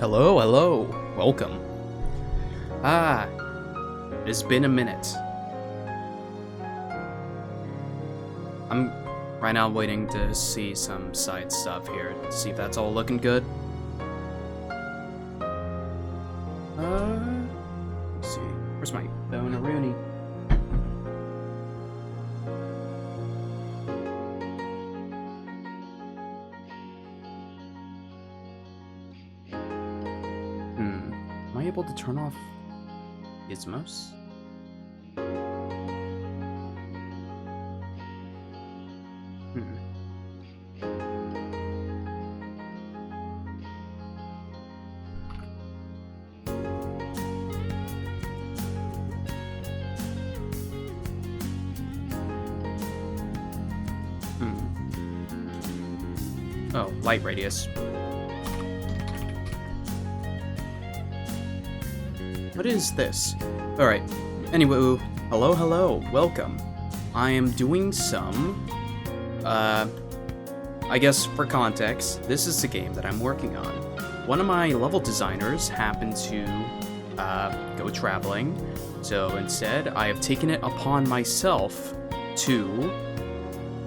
Hello, hello, welcome. It has been a minute. I'm right now waiting to see some side stuff here, to see if that's all looking good. Let's see, where's my Deltarune? Am I able to turn off gizmos? Oh, light radius. What is this? Alright, anyway, hello, welcome. I am doing some, I guess for context, this is the game that I'm working on. One of my level designers happened to, go traveling, so instead I have taken it upon myself to,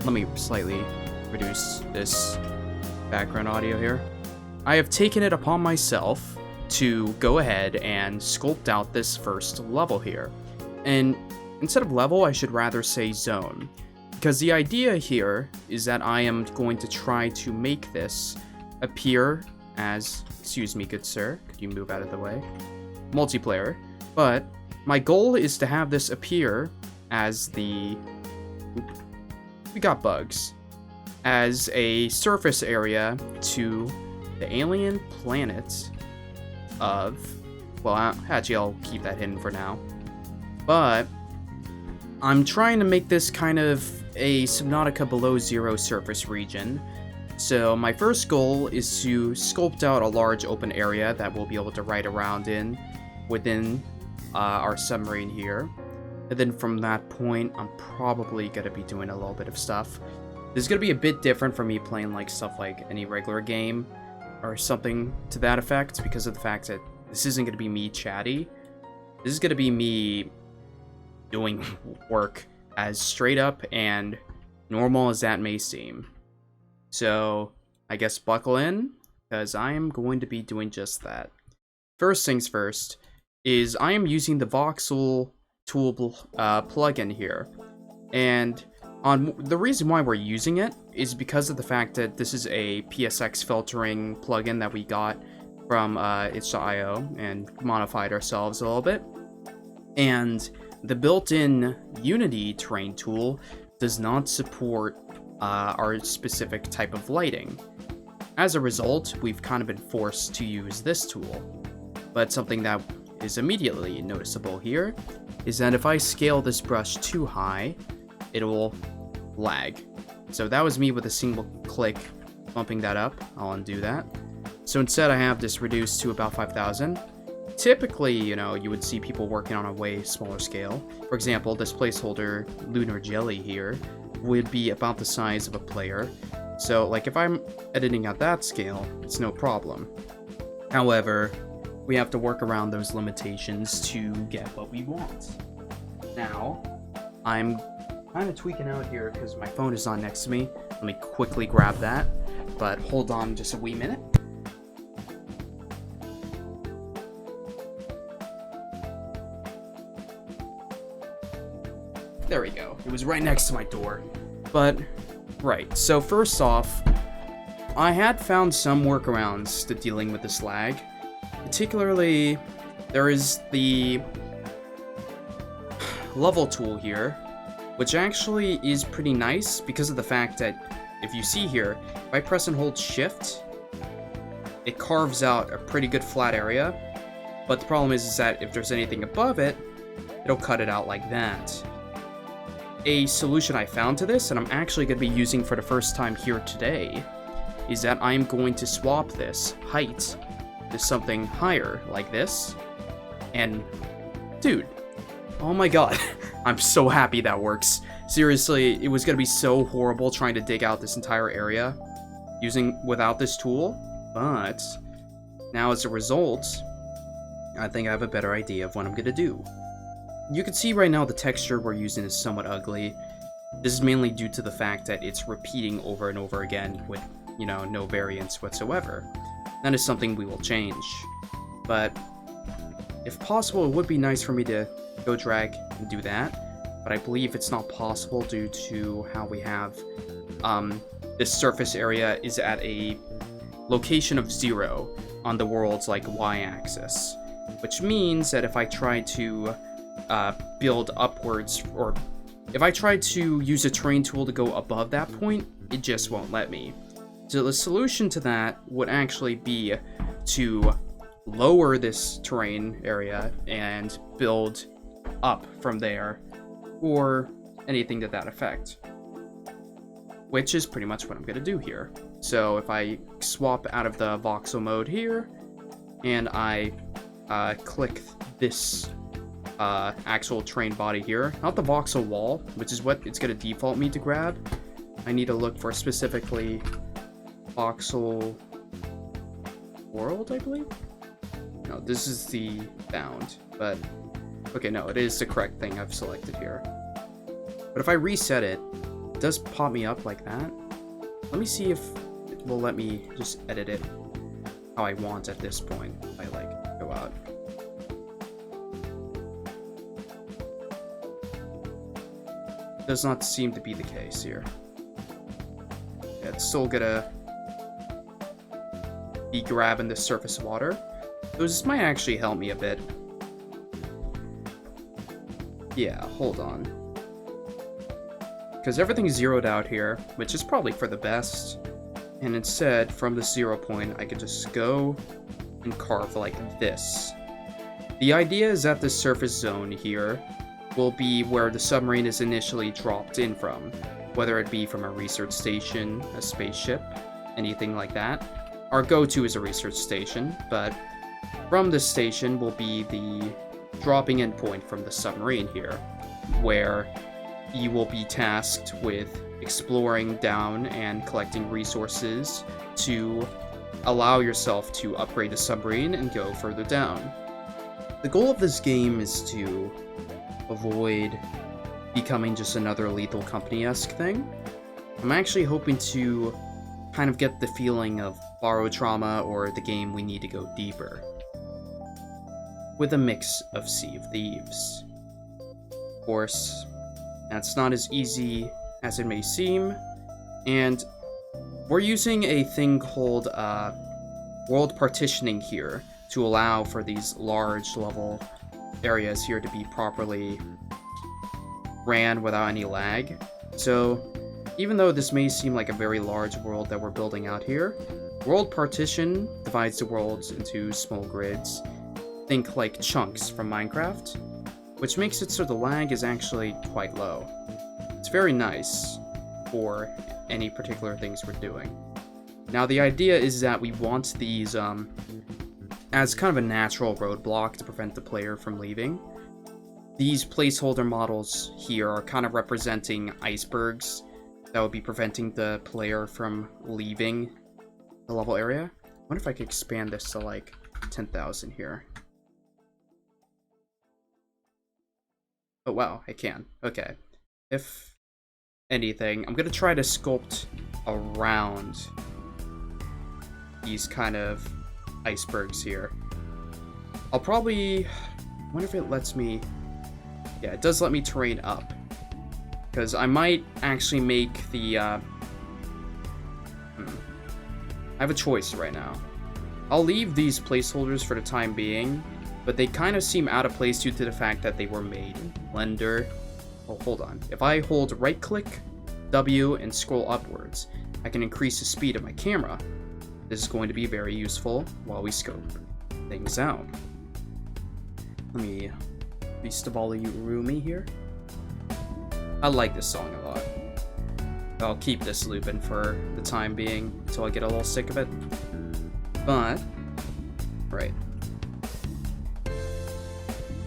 let me slightly reduce this background audio here. I have taken it upon myself to go ahead and sculpt out this first level here. And instead of level, I should rather say zone. Because the idea here is that I am going to try to make this appear as, excuse me, good sir, could you move out of the way? Multiplayer. But my goal is to have this appear as we got bugs. As a surface area to the alien planet of, well, actually I'll keep that hidden for now, but I'm trying to make this kind of a Subnautica below zero surface region. So my first goal is to sculpt out a large open area that we'll be able to ride around in within our submarine here, and then from that point I'm probably going to be doing a little bit of stuff. This is going to be a bit different from me playing like stuff like any regular game or something to that effect, because of the fact that this isn't going to be me chatty. This is going to be me doing work as straight up and normal as that may seem. So I guess buckle in, because I am going to be doing just that. First things first is I am using the voxel tool plugin here, and the reason why we're using it is because of the fact that this is a PSX filtering plugin that we got from itch.io and modified ourselves a little bit. And the built-in Unity terrain tool does not support our specific type of lighting. As a result, we've kind of been forced to use this tool. But something that is immediately noticeable here is that if I scale this brush too high, it will lag. So that was me with a single click bumping that up. I'll undo that. So instead I have this reduced to about 5,000. Typically, you know, you would see people working on a way smaller scale. For example, this placeholder lunar jelly here would be about the size of a player. So like if I'm editing at that scale, it's no problem. However, we have to work around those limitations to get what we want. Now, I'm kind of tweaking out here because my phone is on next to me. Let me quickly grab that, but hold on just a wee minute. There we go. It was right next to my door. But, right, so first off, I had found some workarounds to dealing with this lag. Particularly, there is the level tool here, which actually is pretty nice because of the fact that, if you see here, if I press and hold shift, it carves out a pretty good flat area, but the problem is that if there's anything above it, it'll cut it out like that. A solution I found to this, and I'm actually going to be using for the first time here today, is that I'm going to swap this height to something higher, like this, and dude, oh my god, I'm so happy that works. Seriously, it was gonna be so horrible trying to dig out this entire area without this tool, but Now, as a result, I think I have a better idea of what I'm going to do. You can see right now the texture we're using is somewhat ugly. This is mainly due to the fact that it's repeating over and over again with, you know, no variance whatsoever. That is something we will change. But if possible, it would be nice for me to go drag and do that. But I believe it's not possible due to how we have this surface area is at a location of 0 on the world's like y-axis, which means that if I try to build upwards, or if I try to use a terrain tool to go above that point, it just won't let me. So the solution to that would actually be to lower this terrain area and build up from there, or anything to that effect, which is pretty much what I'm going to do here. So if I swap out of the voxel mode here, and I click this actual terrain body here, not the voxel wall, which is what it's going to default me to grab. I need to look for specifically voxel world, I believe? No, this is the bound, but okay, no, it is the correct thing I've selected here. But if I reset it, it does pop me up like that. Let me see if it will let me just edit it how I want at this point. If I like go out. Does not seem to be the case here. Yeah, it's still gonna be grabbing the surface water. So this might actually help me a bit. Yeah, hold on. Because everything's zeroed out here, which is probably for the best. And instead, from the 0 point, I could just go and carve like this. The idea is that the surface zone here will be where the submarine is initially dropped in from, whether it be from a research station, a spaceship, anything like that. Our go-to is a research station, but from this station will be the dropping in point from the submarine here, where you will be tasked with exploring down and collecting resources to allow yourself to upgrade the submarine and go further down. The goal of this game is to avoid becoming just another Lethal Company-esque thing. I'm actually hoping to kind of get the feeling of Borrowed Trauma or the game We Need to Go Deeper, with a mix of Sea of Thieves. Of course, that's not as easy as it may seem, and we're using a thing called world partitioning here to allow for these large level areas here to be properly ran without any lag. So even though this may seem like a very large world that we're building out here, world partition divides the worlds into small grids. Think like chunks from Minecraft, which makes it so the lag is actually quite low. It's very nice for any particular things we're doing. Now the idea is that we want these as kind of a natural roadblock to prevent the player from leaving. These placeholder models here are kind of representing icebergs that would be preventing the player from leaving the level area. I wonder if I could expand this to like 10,000 here. Oh wow, I can. Okay. If anything, I'm gonna try to sculpt around these kind of icebergs here. I'll probably... I wonder if it lets me... Yeah, it does let me terrain up. Because I might actually make the... I have a choice right now. I'll leave these placeholders for the time being, but they kind of seem out of place due to the fact that they were made in Blender. Oh, hold on. If I hold right-click, W, and scroll upwards, I can increase the speed of my camera. This is going to be very useful while we scope things out. Let me Beast of All You Roomy here. I like this song a lot. I'll keep this looping for the time being until I get a little sick of it. But, right.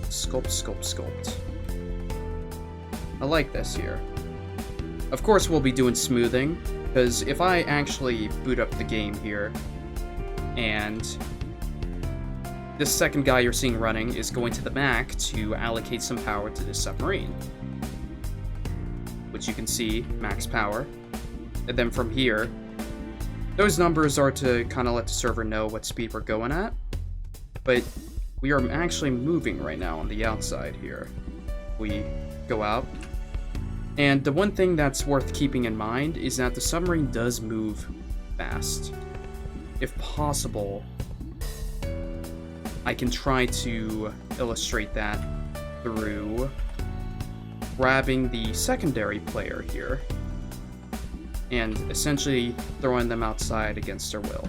Sculpt, sculpt, sculpt. I like this here. Of course we'll be doing smoothing, because if I actually boot up the game here and this second guy you're seeing running is going to the back to allocate some power to this submarine, which you can see, max power. And then from here, those numbers are to kind of let the server know what speed we're going at. But we are actually moving right now on the outside here. We go out. And the one thing that's worth keeping in mind is that the submarine does move fast. If possible, I can try to illustrate that through grabbing the secondary player here and essentially throwing them outside against their will.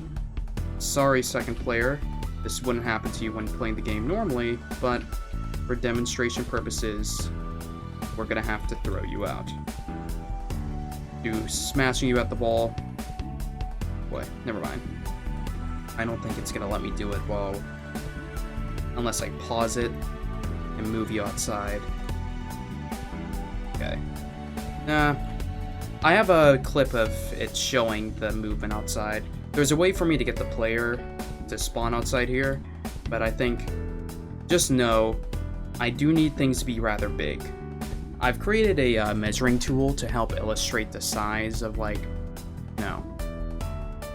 Sorry, second player, this wouldn't happen to you when playing the game normally, but for demonstration purposes, we're gonna have to throw you out. Smashing you at the wall. What? Never mind. I don't think it's gonna let me do it unless I pause it and move you outside. Okay. Nah. I have a clip of it showing the movement outside. There's a way for me to get the player to spawn outside here, but I think, just know, I do need things to be rather big. I've created a measuring tool to help illustrate the size of,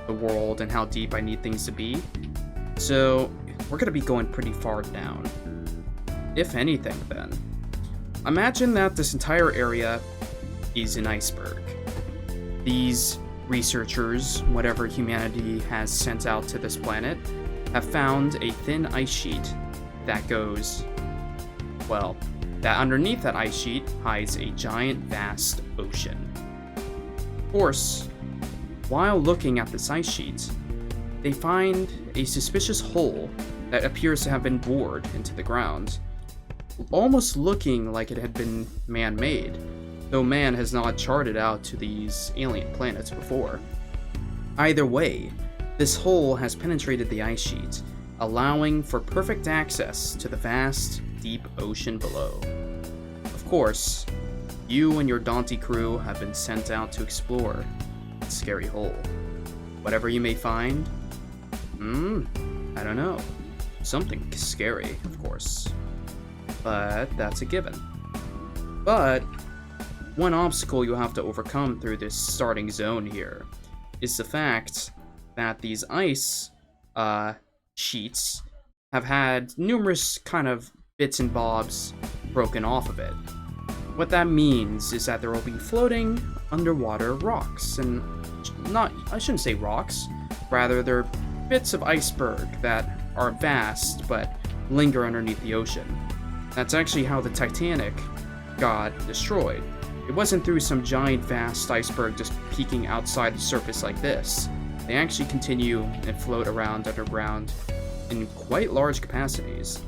the world and how deep I need things to be. So, we're gonna be going pretty far down. If anything, then. Imagine that this entire area is an iceberg. These researchers, whatever humanity has sent out to this planet, have found a thin ice sheet that goes, that underneath that ice sheet hides a giant, vast ocean. Of course, while looking at this ice sheet, they find a suspicious hole that appears to have been bored into the ground, almost looking like it had been man-made, though man has not charted out to these alien planets before. Either way, this hole has penetrated the ice sheet, allowing for perfect access to the vast, deep ocean below. Of course, you and your Dante crew have been sent out to explore that scary hole. Whatever you may find, I don't know. Something scary, of course. But that's a given. But one obstacle you have to overcome through this starting zone here is the fact that these ice sheets have had numerous kind of bits and bobs broken off of it. What that means is that there will be floating underwater rocks, and I shouldn't say rocks, rather they're bits of iceberg that are vast but linger underneath the ocean. That's actually how the Titanic got destroyed. It wasn't through some giant vast iceberg just peeking outside the surface like this. They actually continue and float around underground in quite large capacities.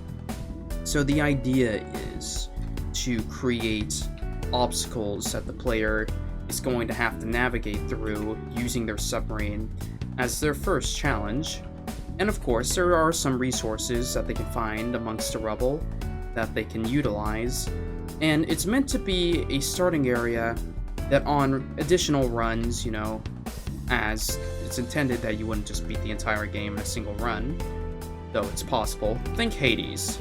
So the idea is to create obstacles that the player is going to have to navigate through using their submarine as their first challenge. And of course, there are some resources that they can find amongst the rubble that they can utilize. And it's meant to be a starting area that on additional runs, as it's intended that you wouldn't just beat the entire game in a single run, though it's possible. Think Hades.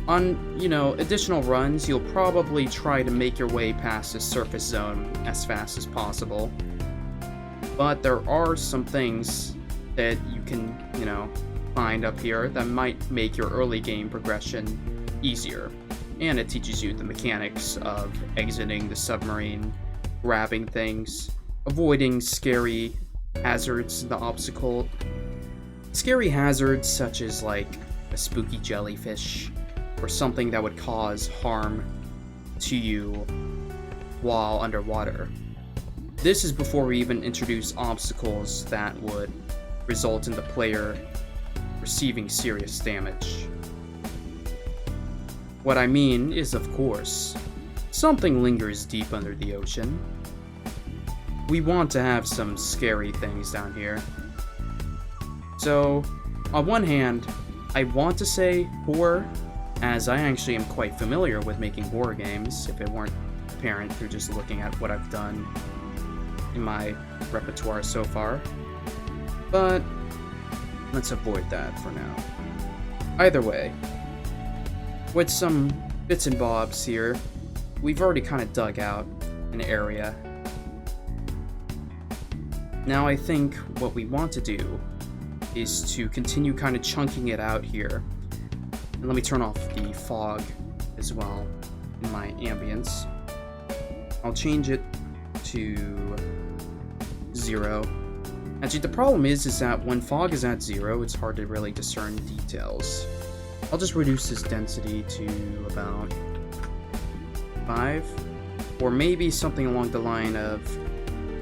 On, additional runs, you'll probably try to make your way past this surface zone as fast as possible. But there are some things that you can, find up here that might make your early game progression easier. And it teaches you the mechanics of exiting the submarine, grabbing things, avoiding scary hazards, the obstacle. Scary hazards such as like a spooky jellyfish or something that would cause harm to you while underwater. This is before we even introduce obstacles that would result in the player receiving serious damage. What I mean is, of course, something lingers deep under the ocean. We want to have some scary things down here. So, on one hand, I want to say horror, as I actually am quite familiar with making horror games, if it weren't apparent through just looking at what I've done in my repertoire so far. But let's avoid that for now. Either way, with some bits and bobs here, we've already kind of dug out an area. Now I think what we want to do is to continue kind of chunking it out here. And let me turn off the fog as well in my ambience. I'll change it to 0. Actually, the problem is that when fog is at 0, it's hard to really discern details. I'll just reduce this density to about 5, or maybe something along the line of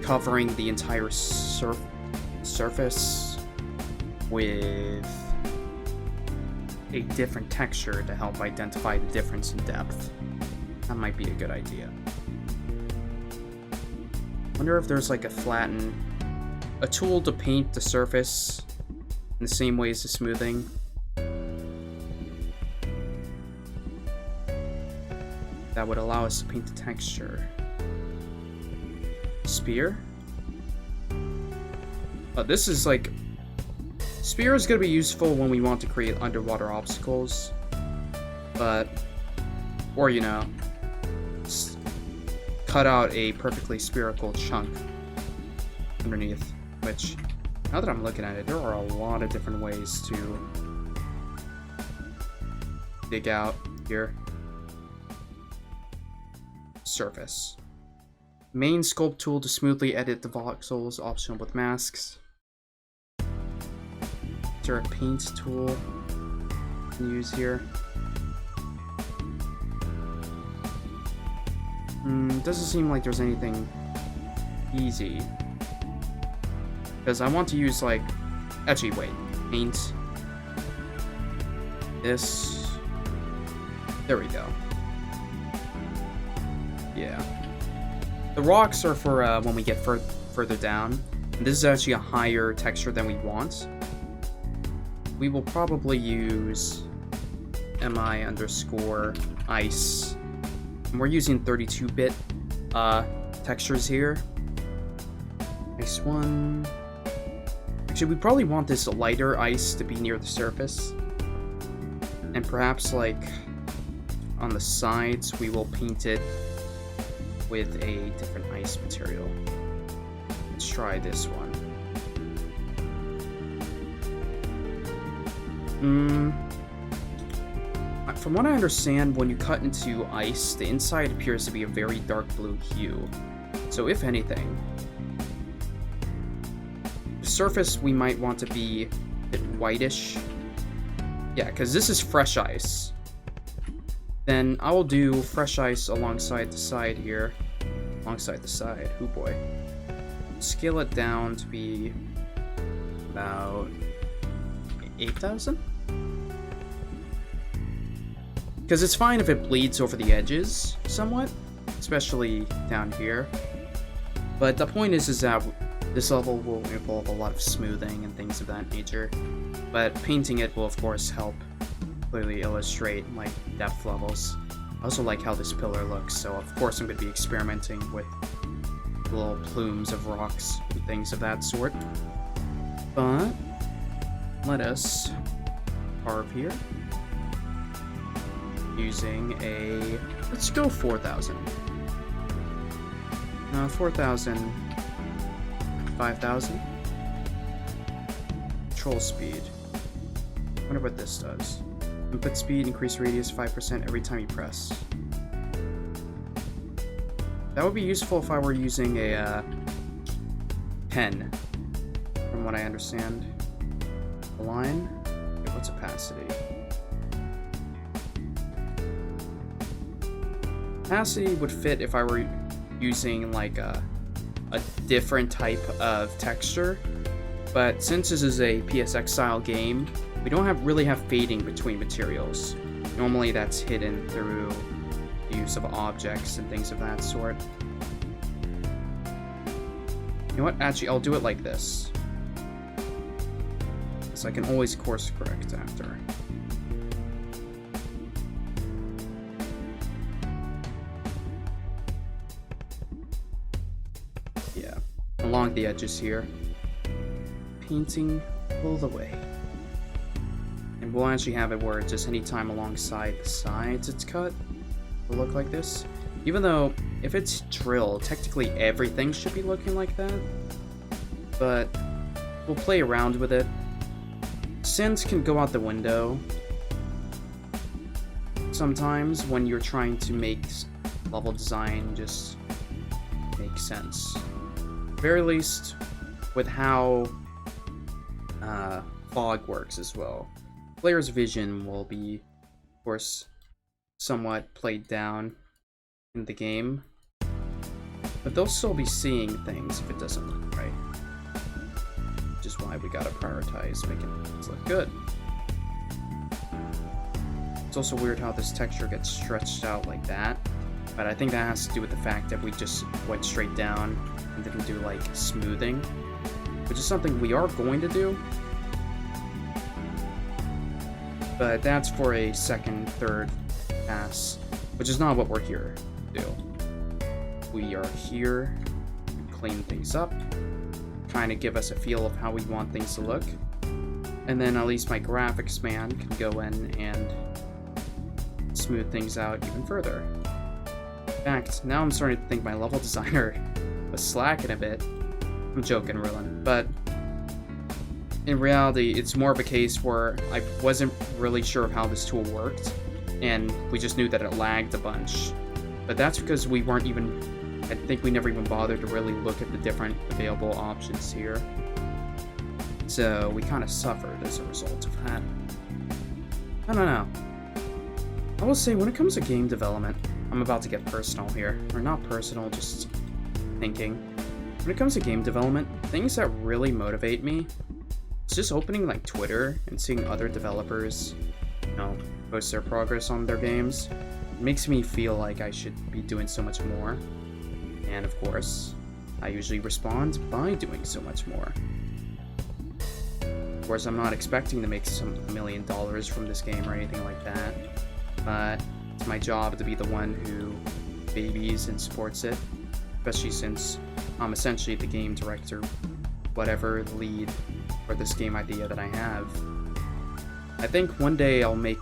covering the entire surface with a different texture to help identify the difference in depth. That might be a good idea. Wonder if there's like a tool to paint the surface in the same way as the smoothing. That would allow us to paint the texture. Spear? This is like... Spear is going to be useful when we want to create underwater obstacles. But... Or, you know... cut out a perfectly spherical chunk underneath. Which, now that I'm looking at it, there are a lot of different ways to dig out here. Surface. Main sculpt tool to smoothly edit the voxels, optional with masks. Is there a paint tool I can use here? Doesn't seem like there's anything easy. Because I want to use like... Actually, wait. Paint. This. There we go. Yeah. The rocks are for when we get further down. And this is actually a higher texture than we want. We will probably use mi_ice. And we're using 32-bit textures here. Ice 1. Actually, we probably want this lighter ice to be near the surface. And perhaps, like, on the sides, we will paint it with a different ice material. Let's try this one. From what I understand, when you cut into ice, the inside appears to be a very dark blue hue. So if anything, the surface we might want to be a bit whitish. Yeah, because this is fresh ice. Then I will do fresh ice alongside the side here. Alongside the side. Oh boy. Scale it down to be about 8,000? Because it's fine if it bleeds over the edges somewhat, especially down here. But the point is that this level will involve a lot of smoothing and things of that nature. But painting it will of course help clearly illustrate like depth levels. I also like how this pillar looks, so of course I'm going to be experimenting with little plumes of rocks and things of that sort. But let us carve here using a, let's go 4,000. 4,000, 5,000. Control speed. Wonder what this does. Input speed, increase radius 5% every time you press. That would be useful if I were using a pen, from what I understand. Align. Okay, what's opacity? Opacity would fit if I were using like a different type of texture, but since this is a PSX style game, we don't really have fading between materials. Normally that's hidden through the use of objects and things of that sort. You know what? Actually, I'll do it like this, so I can always course correct after. Yeah, along the edges here. Painting all the way. And we'll actually have it where just anytime alongside the sides it's cut, it'll look like this. Even though, if it's drilled, technically everything should be looking like that. But we'll play around with it. Sins can go out the window sometimes when you're trying to make level design just make sense. Very least with how fog works as well. Player's vision will be, of course, somewhat played down in the game, but they'll still be seeing things if it doesn't look right. Which is why we gotta prioritize making things look good. It's also weird how this texture gets stretched out like that, but I think that has to do with the fact that we just went straight down and didn't do like smoothing, which is something we are going to do, but that's for a second, third pass, which is not what we're here to do. We are here to clean things up, kind of give us a feel of how we want things to look, and then at least my graphics man can go in and smooth things out even further. In fact, now I'm starting to think my level designer was slacking a bit. I'm joking, Rylan, but in reality, it's more of a case where I wasn't really sure of how this tool worked, and we just knew that it lagged a bunch. But that's because we weren't even, I think we never even bothered to really look at the different available options here. So we kind of suffered as a result of that. I don't know. I will say, when it comes to game development, I'm about to get personal here. Or not personal, just thinking. When it comes to game development, things that really motivate me, it's just opening like Twitter and seeing other developers, you know, post their progress on their games. It makes me feel like I should be doing so much more. And of course, I usually respond by doing so much more. Of course, I'm not expecting to make some $1 million from this game or anything like that. But it's my job to be the one who babies and supports it, especially since I'm essentially the game director, whatever lead for this game idea that I have. I think one day I'll make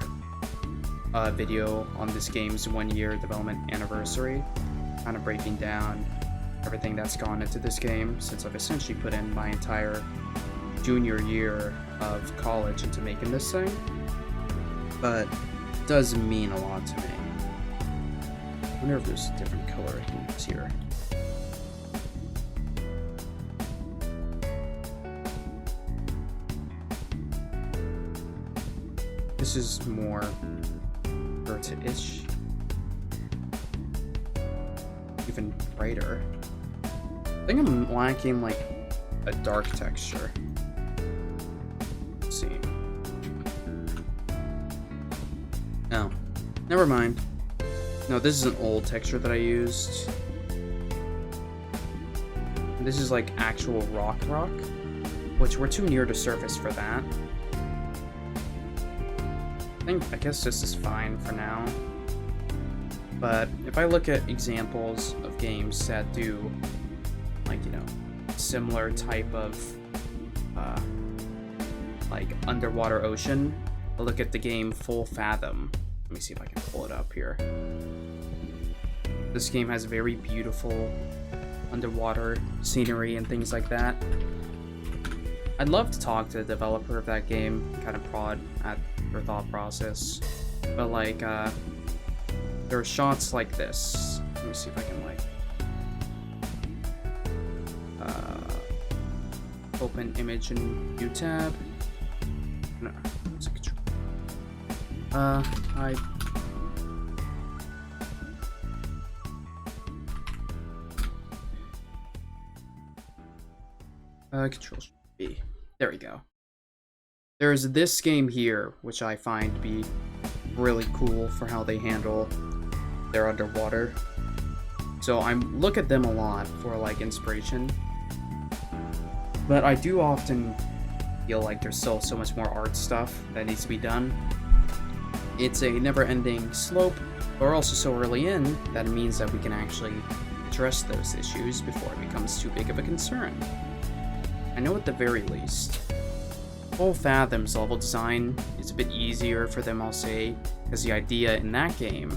a video on this game's 1-year development anniversary, kind of breaking down everything that's gone into this game, since I've essentially put in my entire junior year of college into making this thing. But does mean a lot to me. I wonder if there's different color hints here. This is more burnt-ish. Even brighter. I think I'm lacking like a dark texture. Let's see. No, never mind. No, this is an old texture that I used. This is like actual rock, which we're too near the surface for that. I guess this is fine for now. But if I look at examples of games that do, like, you know, similar type of, like underwater ocean, I'll look at the game Full Fathom. Let me see if I can pull it up here. This game has very beautiful underwater scenery and things like that. I'd love to talk to the developer of that game, kind of prod at their thought process. But like, there are shots like this. Let me see if I can like open image in new tab. No, it's a control. Control B. There we go. There's this game here, which I find to be really cool for how they handle their underwater. So I look at them a lot for like inspiration. But I do often feel like there's still so much more art stuff that needs to be done. It's a never-ending slope, but we're also so early in that it means that we can actually address those issues before it becomes too big of a concern. I know at the very least, Full Fathom's level design is a bit easier for them, I'll say, because the idea in that game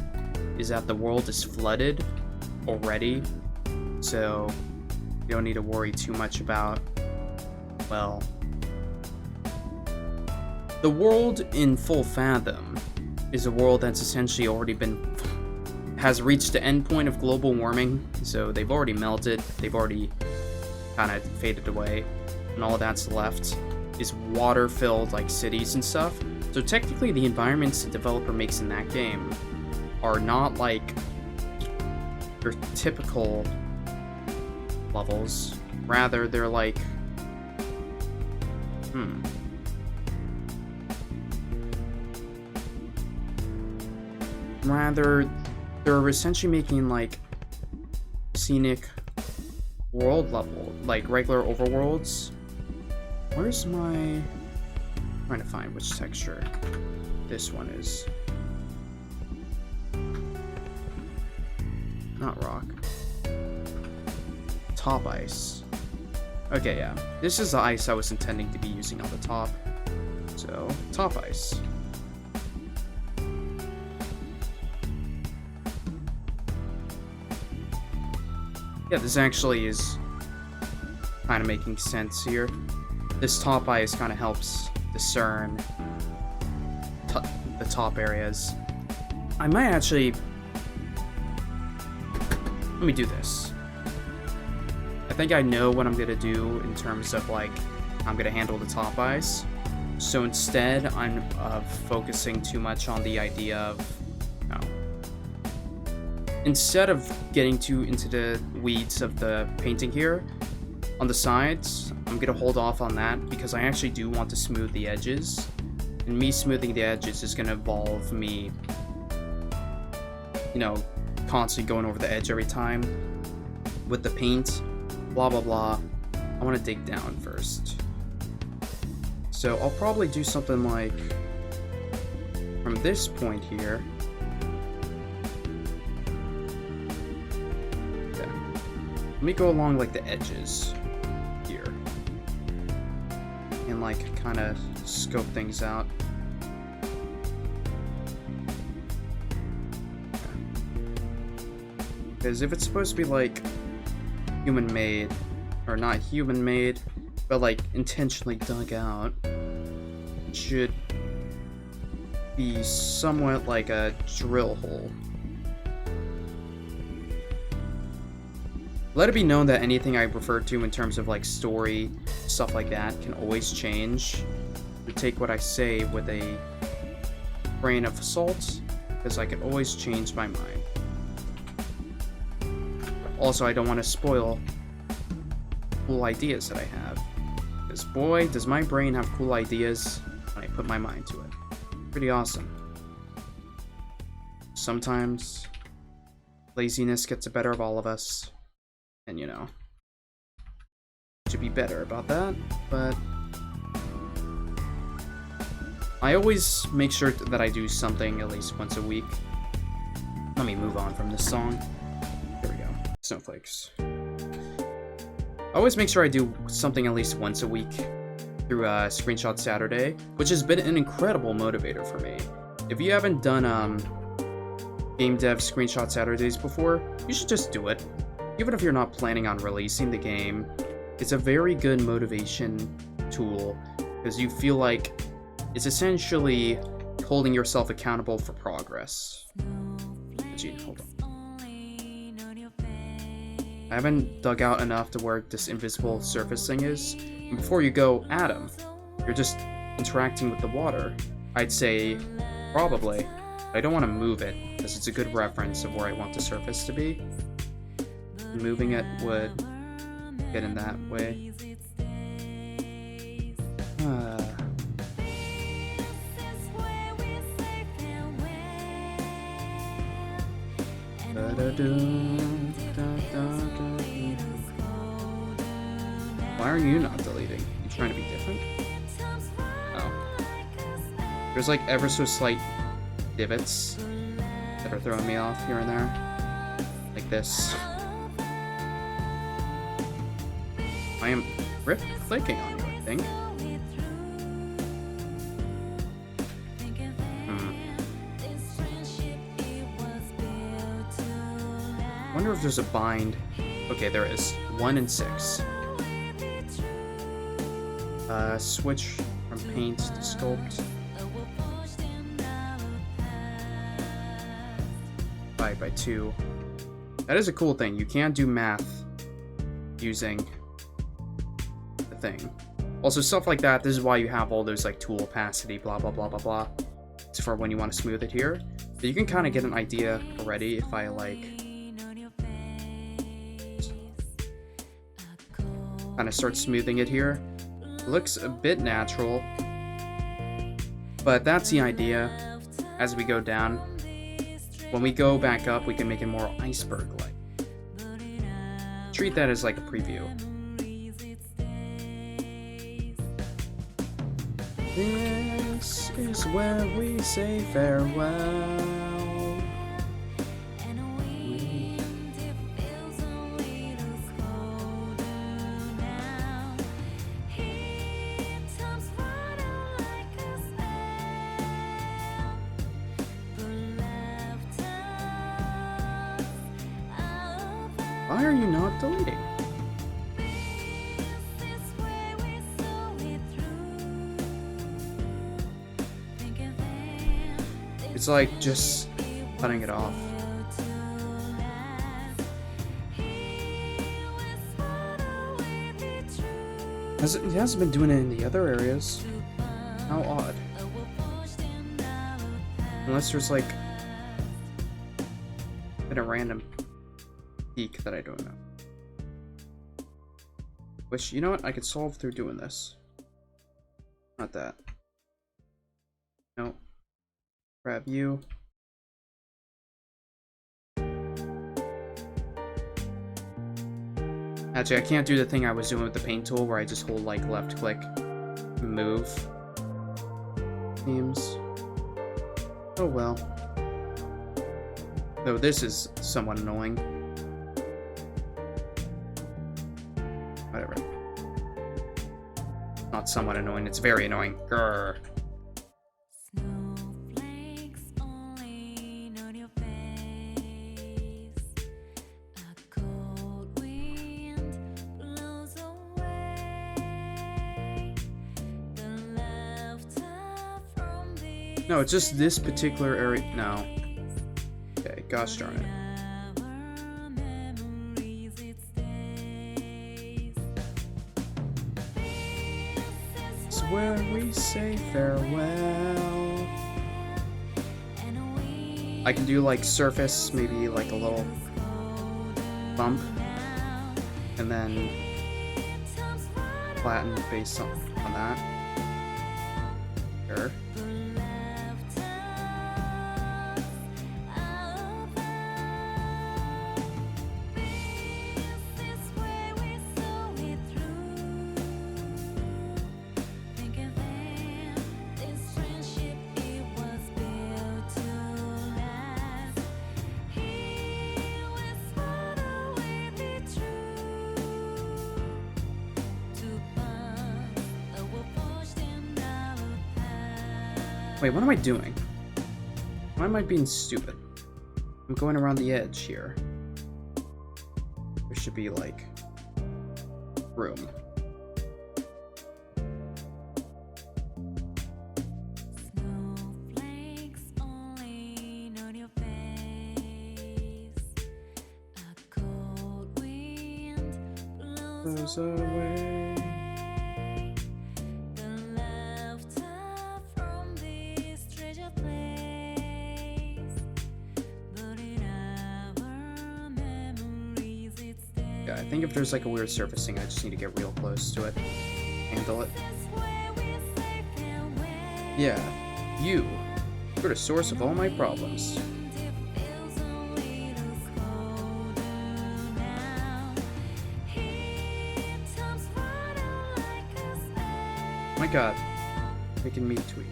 is that the world is flooded already, so you don't need to worry too much about, well, the world in Full Fathom is a world that's essentially already has reached the end point of global warming, so they've already melted, they've already kind of faded away, and all that's left is water-filled like cities and stuff. So technically the environments the developer makes in that game are not like your typical levels. Rather, they're like Rather, they're essentially making like scenic world level, like regular overworlds. Where's my... I'm trying to find which texture this one is. Not rock. Top ice. Okay, yeah. This is the ice I was intending to be using on the top. So, top ice. Yeah, this actually is kind of making sense here. This top ice kind of helps discern the top areas. I might actually... Let me do this. I think I know what I'm gonna do in terms of like, I'm gonna handle the top ice. So instead, I'm focusing too much on the idea of, no. Instead of getting too into the weeds of the painting here, on the sides, I'm gonna hold off on that because I actually do want to smooth the edges. And me smoothing the edges is gonna involve me, you know, constantly going over the edge every time with the paint, blah blah blah. I want to dig down first. So I'll probably do something like from this point here. Okay. Let me go along like the edges here and like kind of scope things out. Because if it's supposed to be like human made, or not human made, but like intentionally dug out, it should be somewhat like a drill hole. Let it be known that anything I refer to in terms of like story, stuff like that, can always change. You take what I say with a grain of salt, because I can always change my mind. Also, I don't want to spoil cool ideas that I have, because boy, does my brain have cool ideas when I put my mind to it. Pretty awesome. Sometimes laziness gets the better of all of us, and you know, should be better about that, but I always make sure that I do something at least once a week. Let me move on from this song. There we go. Snowflakes. I always make sure I do something at least once a week through Screenshot Saturday, which has been an incredible motivator for me. If you haven't done game dev Screenshot Saturdays before, you should just do it. Even if you're not planning on releasing the game, it's a very good motivation tool because you feel like it's essentially holding yourself accountable for progress. Gee, hold on. I haven't dug out enough to where this invisible surface thing is. And before you go, Adam, you're just interacting with the water. I'd say probably. I don't want to move it because it's a good reference of where I want the surface to be. Moving it would get in that way. Why are you not deleting? You trying to be different? Oh. There's like ever so slight divots that are throwing me off here and there. Like this. I am clicking on you, I think. wonder if there's a bind. Okay, there is. 1 and 6. Switch from paint to sculpt. 5x2. That is a cool thing. You can't do math using the thing. Also, stuff like that, this is why you have all those like tool opacity, blah blah blah blah blah. It's for when you want to smooth it here. But you can kind of get an idea already if I like kind of start smoothing it here. It looks a bit natural, but that's the idea. As we go down, when we go back up, we can make it more iceberg-like. Treat that as like a preview. This is where we say farewell. Why are you not deleting? It's like just cutting it off. It hasn't been doing it in the other areas. How odd. Unless there's like been a random peak that I don't know. Which, you know what, I could solve through doing this. Not that. No. Grab you. Actually, I can't do the thing I was doing with the paint tool where I just hold like left click, move. Seems. Oh well. Though this is somewhat annoying. Whatever. Not somewhat annoying, it's very annoying. Grr. No, it's just this particular area. No. Okay, gosh darn it. It's where we say farewell. I can do like surface, maybe like a little bump, and then flatten based on that. Sure. Wait, what am I doing? Why am I being stupid? I'm going around the edge here. There should be, like, room. Blows away. I think if there's like a weird surfacing, I just need to get real close to it. Handle it. Yeah, you're the source of all my problems. My god, making me tweet.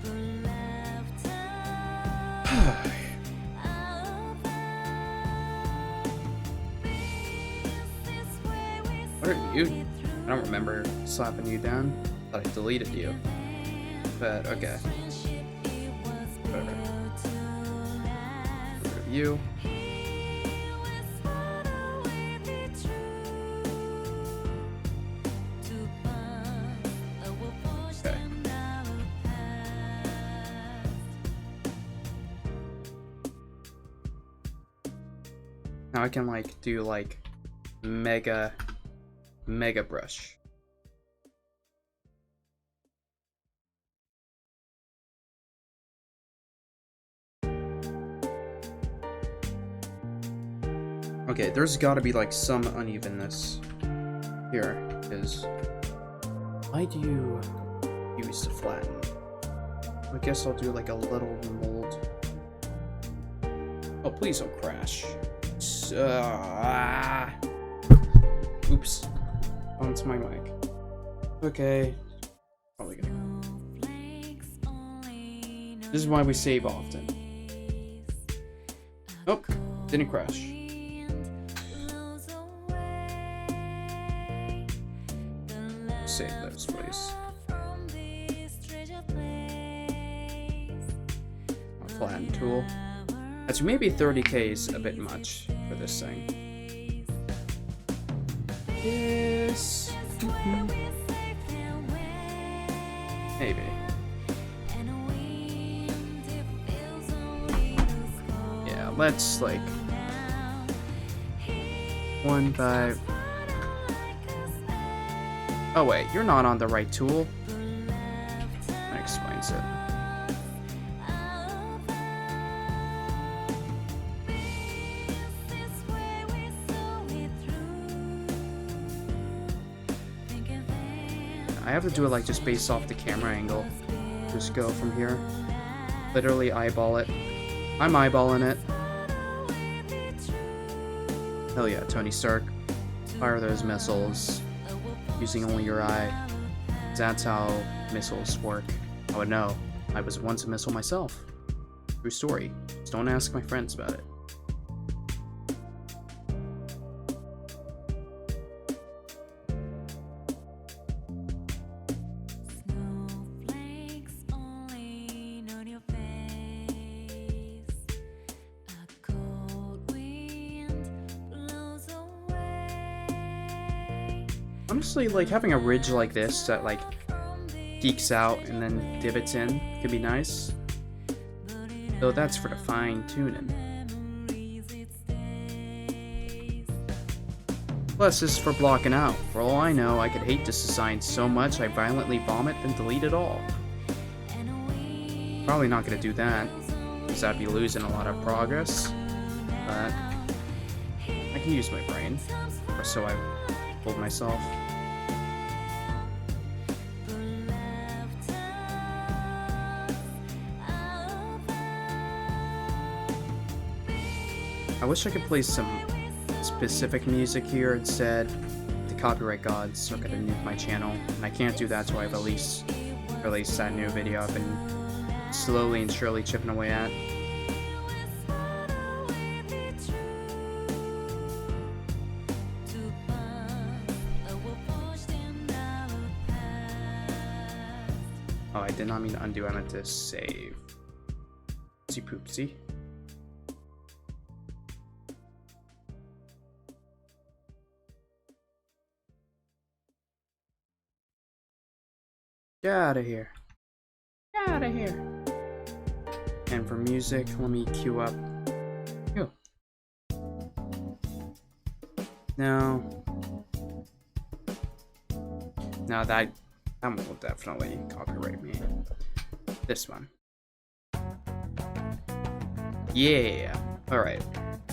What are you? I don't remember slapping you down. Thought I deleted you. But okay. Whatever. Get rid of you. Now I can like do like mega brush. Okay, there's gotta be like some unevenness here, because why do you use to flatten? I guess I'll do like a little mold. Oh, please don't crash. Oops. Onto my mic. Okay. Probably gonna. This is why we save often. Oh, didn't crash. Save those, please. A flatten tool. That's maybe 30k is a bit much for this thing. Yes. Maybe. Yeah, let's like 1.5. Oh wait, you're not on the right tool. That explains it. I have to do it like just based off the camera angle. Just go from here. Literally eyeball it. I'm eyeballing it. Hell yeah, Tony Stark. Fire those missiles using only your eye. That's how missiles work. I would know. I was once a missile myself. True story. Just don't ask my friends about it. Honestly, like having a ridge like this that like geeks out and then divots in could be nice. Though that's for the fine tuning. Plus, this is for blocking out. For all I know, I could hate this design so much I violently vomit and delete it all. Probably not gonna do that, because I'd be losing a lot of progress. But I can use my brain, or so I've told myself. I wish I could play some specific music here instead. The copyright gods are gonna nuke my channel, and I can't do that till I've at least released that new video I've been slowly and surely chipping away at. Oh, I did not mean to undo, I meant to save. Oopsie poopsie. Get out of here. Get out of here. And for music, let me cue up. Ew. No. No, that one will definitely copyright me. This one. Yeah. Alright.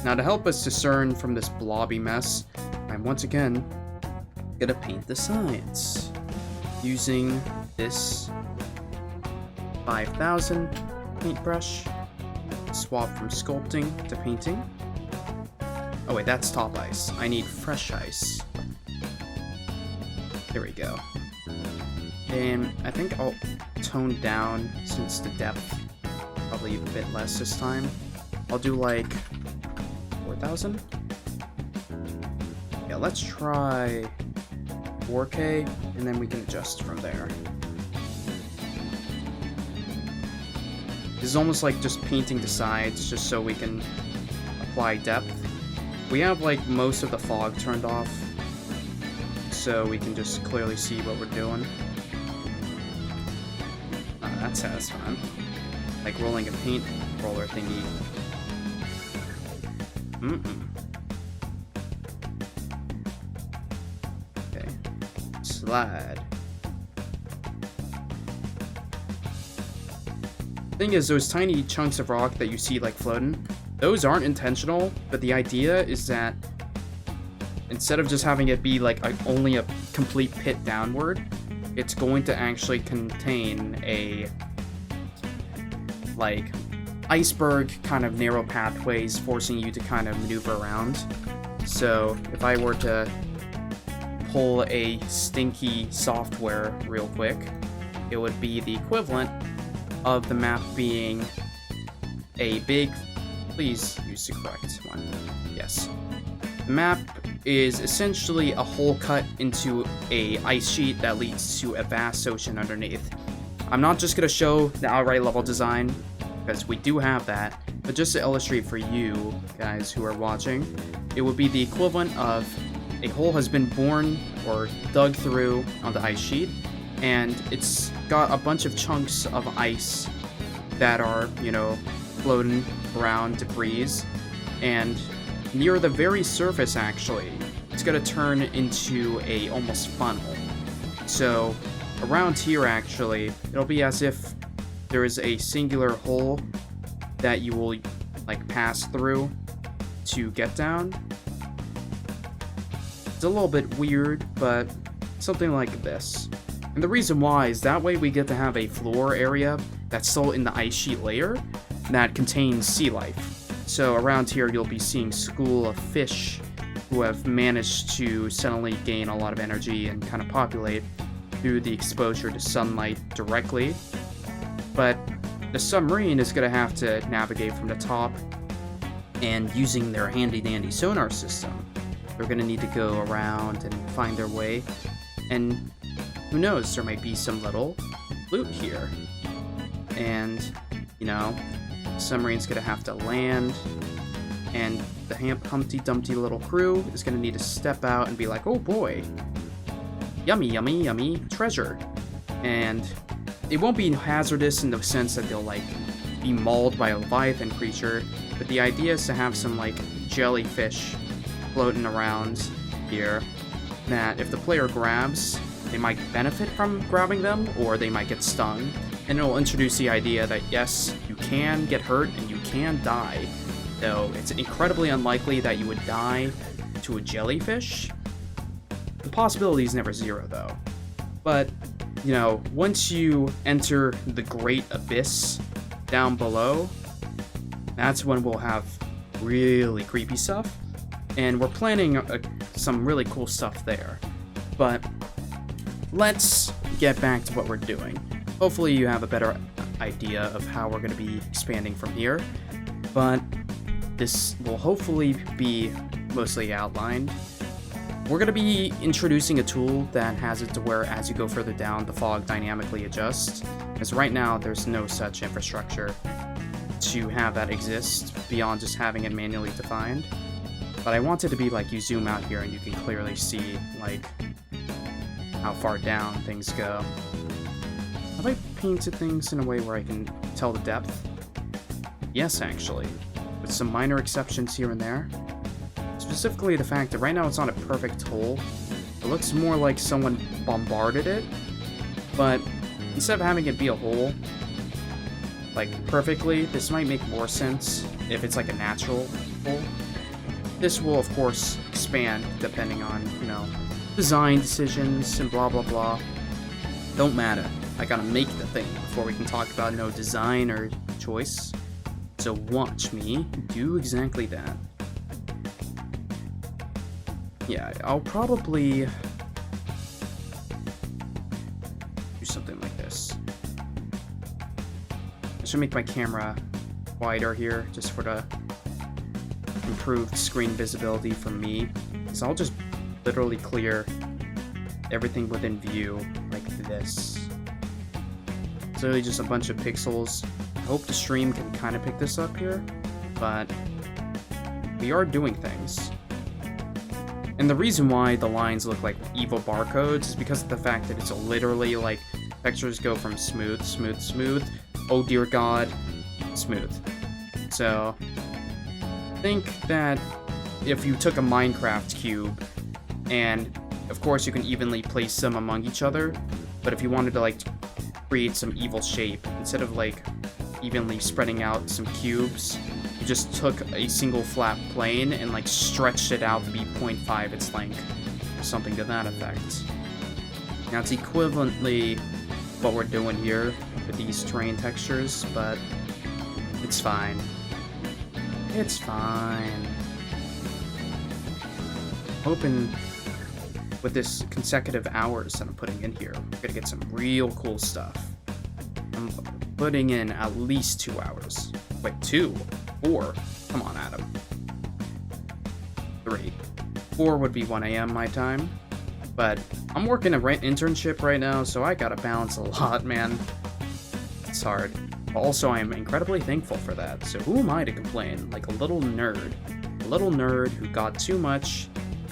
Now to help us discern from this blobby mess, I'm once again gonna paint the sides. Using this 5000 paintbrush. Swap from sculpting to painting. Oh wait, that's top ice. I need fresh ice. There we go. And I think I'll tone down since the depth probably a bit less this time. I'll do like 4000. Yeah, let's try 4K, and then we can adjust from there. This is almost like just painting the sides, just so we can apply depth. We have like most of the fog turned off, so we can just clearly see what we're doing. That's satisfying. Like rolling a paint roller thingy. slide. Thing is, those tiny chunks of rock that you see like floating, those aren't intentional, but the idea is that instead of just having it be like only a complete pit downward, it's going to actually contain a like iceberg kind of narrow pathways forcing you to kind of maneuver around. So if I were to pull a stinky software real quick, it would be the equivalent of the map being a big, please use the correct one, yes. The map is essentially a hole cut into a ice sheet that leads to a vast ocean underneath. I'm not just going to show the outright level design, because we do have that, but just to illustrate for you guys who are watching, it would be the equivalent of a hole has been born or dug through on the ice sheet, and it's got a bunch of chunks of ice that are, you know, floating around debris, and near the very surface actually, it's going to turn into a almost funnel. So around here actually, it'll be as if there is a singular hole that you will like pass through to get down. It's a little bit weird, but something like this. And the reason why is that way we get to have a floor area that's still in the ice sheet layer that contains sea life. So around here you'll be seeing school of fish who have managed to suddenly gain a lot of energy and kind of populate through the exposure to sunlight directly. But the submarine is going to have to navigate from the top, and using their handy dandy sonar system, they're going to need to go around and find their way. And who knows, there might be some little loot here. And, you know, the submarine's going to have to land, and the Humpty Dumpty little crew is going to need to step out and be like, oh boy, yummy, yummy, yummy treasure. And it won't be hazardous in the sense that they'll like be mauled by a leviathan creature, but the idea is to have some like jellyfish floating around here that if the player grabs, they might benefit from grabbing them, or they might get stung. And it'll introduce the idea that yes, you can get hurt and you can die, though it's incredibly unlikely that you would die to a jellyfish. The possibility is never zero though. But, you know, once you enter the great abyss down below, that's when we'll have really creepy stuff. And we're planning some really cool stuff there. But let's get back to what we're doing. Hopefully you have a better idea of how we're going to be expanding from here, but this will hopefully be mostly outlined. We're going to be introducing a tool that has it to where as you go further down, the fog dynamically adjusts, because right now there's no such infrastructure to have that exist beyond just having it manually defined. But I want it to be like you zoom out here and you can clearly see like how far down things go. Have I painted things in a way where I can tell the depth? Yes, actually, with some minor exceptions here and there. Specifically the fact that right now it's not a perfect hole. It looks more like someone bombarded it, but instead of having it be a hole, like perfectly, this might make more sense if it's like a natural hole. This will, of course, expand depending on, you know, design decisions and blah blah blah. Don't matter. I gotta make the thing before we can talk about no design or choice. So watch me do exactly that. Yeah, I'll probably do something like this. I should make my camera wider here just for the improved screen visibility for me. So I'll just literally clear everything within view like this. It's really just a bunch of pixels. I hope the stream can kind of pick this up here, but we are doing things. And the reason why the lines look like evil barcodes is because of the fact that it's literally like textures go from smooth, smooth, smooth, oh dear god, smooth. So think that if you took a Minecraft cube and Of course, you can evenly place them among each other, but if you wanted to, like, create some evil shape, instead of, like, evenly spreading out some cubes, you just took a single flat plane and, like, stretched it out to be 0.5 its length, or something to that effect. Now, it's equivalently what we're doing here with these terrain textures, but it's fine. It's fine. Hoping with this consecutive hours that I'm putting in here, we're gonna get some real cool stuff. I'm putting in at least 2 hours. Wait, 2? 4? Come on, Adam. 3. 4 would be 1 a.m. my time. But I'm working a internship right now, so I gotta balance a lot, man. It's hard. Also, I'm incredibly thankful for that, so who am I to complain? Like a little nerd. A little nerd who got too much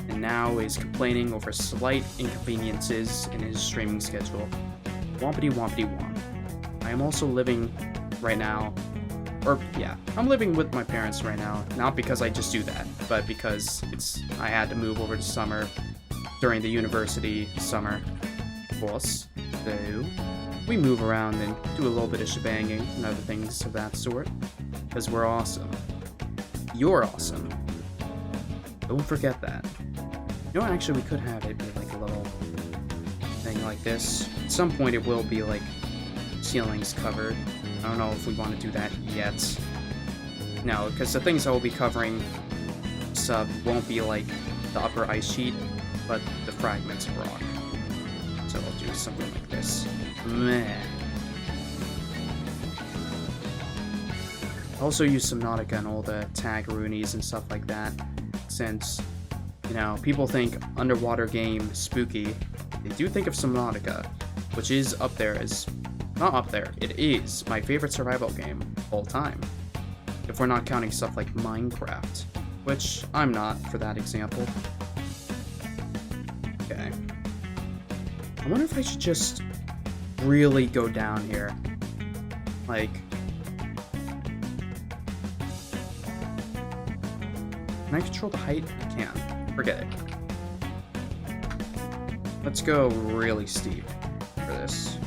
and now is complaining over slight inconveniences in his streaming schedule. Wompity wompity womp. I am also living right now, I'm living with my parents right now, not because I just do that, but because I had to move over to summer during the university summer course. So we move around and do a little bit of shebanging and other things of that sort, because we're awesome. You're awesome. Don't forget that. You know, actually, we could have it be like a little thing like this. At some point, it will be like ceilings covered. I don't know if we want to do that yet. No, because the things I will be covering sub won't be like the upper ice sheet, but the fragments of rock. So I'll do something like this. Man. Also use Subnautica and all the tag-roonies and stuff like that, since, you know, people think underwater game spooky. They do think of Subnautica, which is up there as... Not up there, it is my favorite survival game of all time. If we're not counting stuff like Minecraft, which I'm not for that example. Okay. I wonder if I should just really go down here. Like... Can I control the height? I can. Forget it. Let's go really steep for this.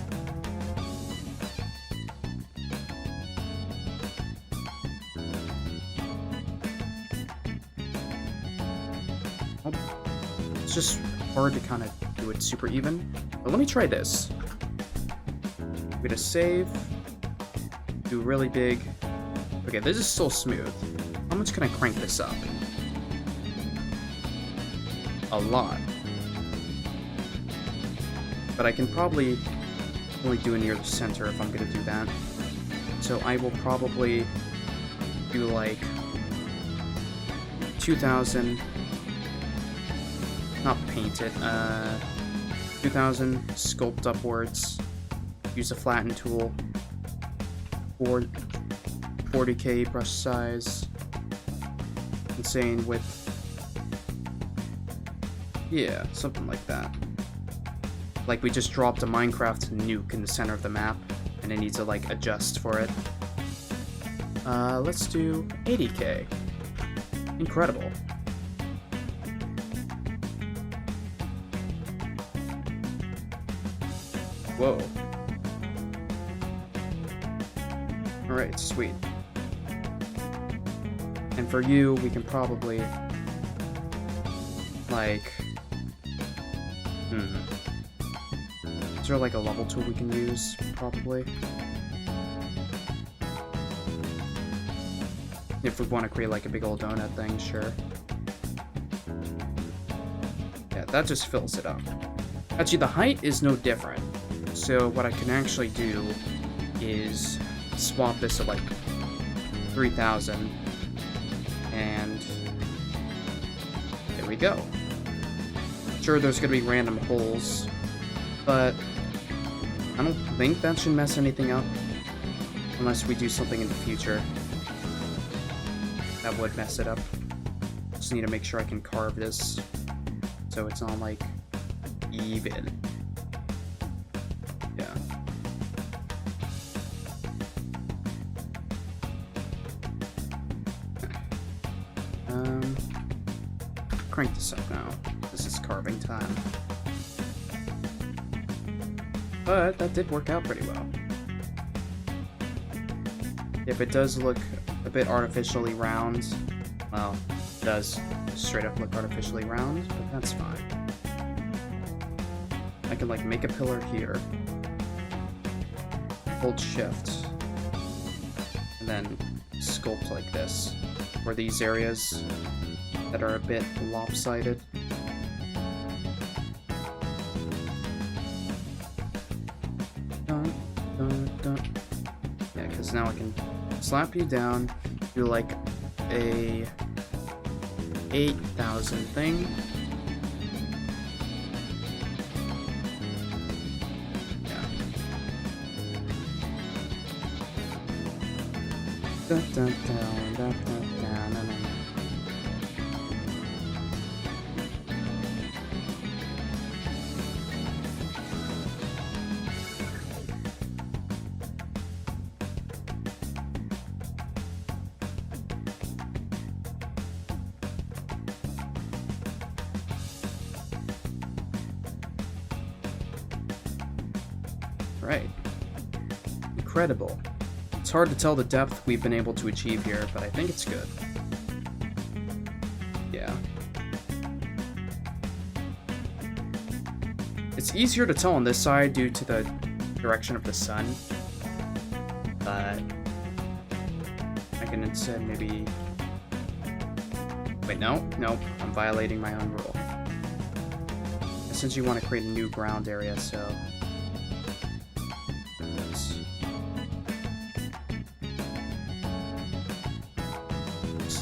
It's just hard to kind of do it super even. But let me try this. I'm gonna save. Do really big. Okay, this is still smooth. How much can I crank this up? A lot. But I can probably only do it near the center if I'm gonna do that. So I will probably do like 2,000. Not paint it, 2,000, sculpt upwards, use a flatten tool, 40k brush size, insane width, yeah, something like that. Like we just dropped a Minecraft nuke in the center of the map, and it needs to like adjust for it. Let's do 80k. Incredible. Whoa. Alright, sweet. And for you, we can probably... like... Is there like a level tool we can use? Probably. If we want to create like a big old donut thing, sure. Yeah, that just fills it up. Actually, the height is no different. So what I can actually do is swap this at like 3,000, and there we go. Sure, there's gonna be random holes, but I don't think that should mess anything up, unless we do something in the future that would mess it up. Just need to make sure I can carve this so it's not like even. Yeah. Crank this up now. this is carving time. But that did work out pretty well. If it does look a bit artificially round, well, it does straight up look artificially round, but that's fine. I can like make a pillar here, hold shift, and then sculpt like this, for these areas that are a bit lopsided. Dun, dun, dun. Yeah, because now I can slap you down, do like a 8,000 thing. Yeah. Dun, dun, dun, dun, dun, dun, dun. Right. Incredible. It's hard to tell the depth we've been able to achieve here, but I think it's good. Yeah. It's easier to tell on this side due to the direction of the sun, but I can instead maybe... Wait, no, I'm violating my own rule. Since you want to create a new ground area, so...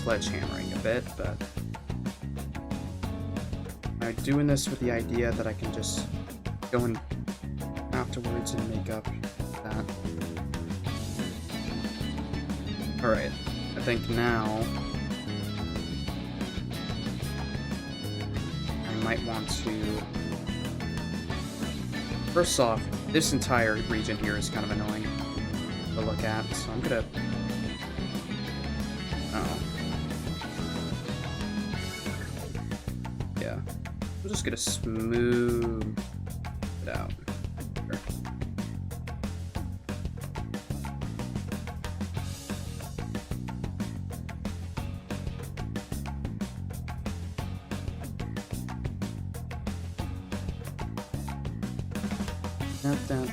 Sledgehammering a bit, but I'm doing this with the idea that I can just go in afterwards and make up that. Alright, I think now I might want to... First off, this entire region here is kind of annoying to look at, so I'm gonna... I'm just gonna smooth it out. Sure.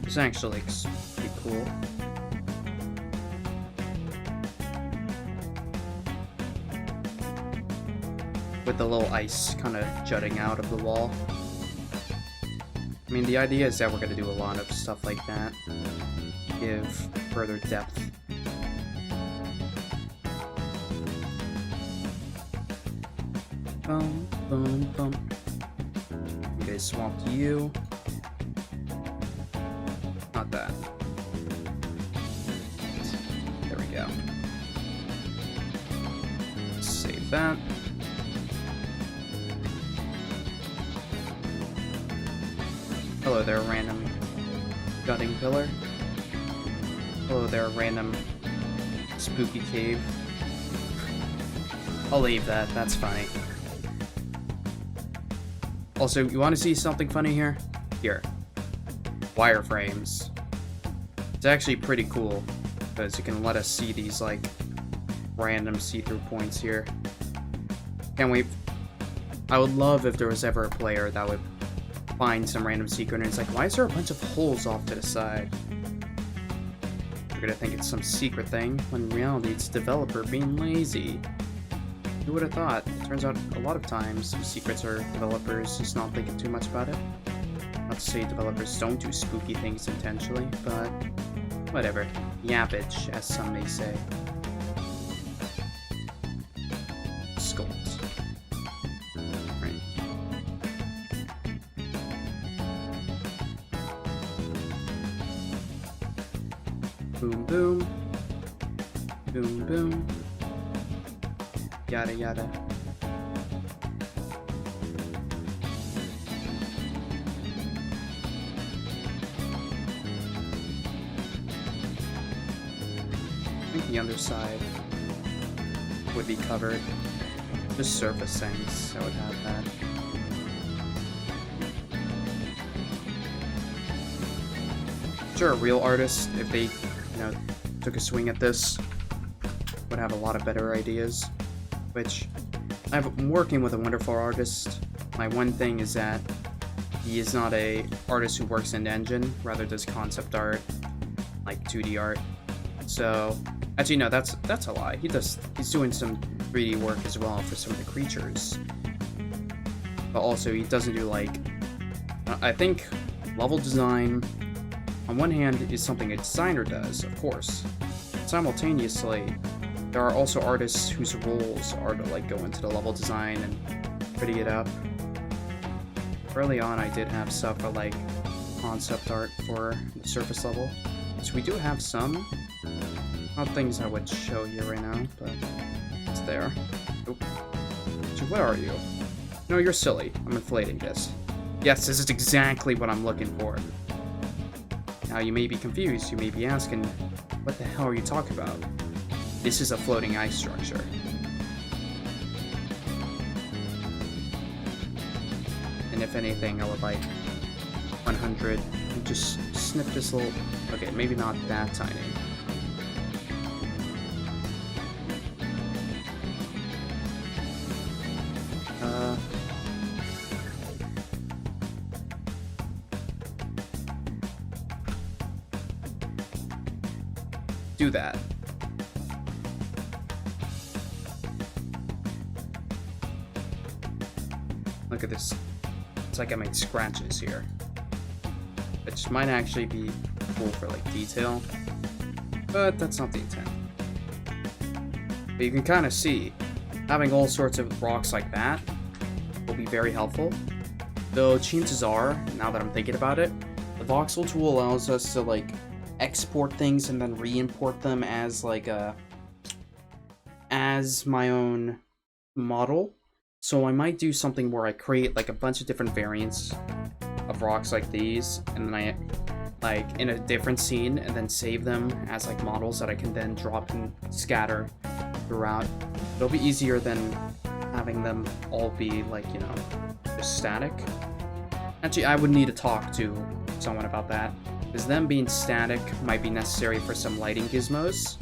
This actually looks pretty cool. With the little ice kind of jutting out of the wall. I mean, the idea is that we're going to do a lot of stuff like that. Give further depth. Boom, boom, boom. Okay, swamp to you. Not that. There we go. Save that. Hello there, random gutting pillar. Hello there, random spooky cave. I'll leave that, that's funny. Also, you want to see something funny here? Here. Wireframes. It's actually pretty cool, because you can let us see these, like, random see-through points here. Can't wait. I would love if there was ever a player that would find some random secret and it's like, why is there a bunch of holes off to the side? You're gonna think it's some secret thing, when in reality it's developer being lazy. Who would have thought? Turns out a lot of times secrets are developers just not thinking too much about it. Not to say developers don't do spooky things intentionally, but whatever. Yappage, as some may say. Sculpt. Boom, boom. Boom, boom. Yada, yada. the underside would be covered. Just surface things that would have that. Sure, a real artist, if they, took a swing at this, would have a lot of better ideas. Which, I'm working with a wonderful artist. My one thing is that he is not a artist who works in engine, rather does concept art, like 2D art. So, actually no, that's a lie. He's doing some 3D work as well for some of the creatures. But also he doesn't do I think level design on one hand is something a designer does, of course. Simultaneously, there are also artists whose roles are to go into the level design and pretty it up. Early on I did have stuff for concept art for the surface level. So we do have some. Not things I would show you right now, but it's there. Oop. So what are you? No, you're silly. I'm inflating this. Yes, this is exactly what I'm looking for. Now you may be confused. You may be asking, what the hell are you talking about? This is a floating ice structure. And if anything, I would 100 and just snip this little... Okay, maybe not that tiny. Do that. Look at this. It's like I made scratches here. Which might actually be cool for detail. But that's not the intent. But you can kind of see having all sorts of rocks like that will be very helpful. Though chances are, now that I'm thinking about it, the voxel tool allows us to export things and then re-import them as as my own model. So I might do something where I create a bunch of different variants of rocks like these, and then I in a different scene, and then save them as models that I can then drop and scatter throughout. It'll be easier than having them all be just static. Actually, I would need to talk to someone about that, because them being static might be necessary for some lighting gizmos,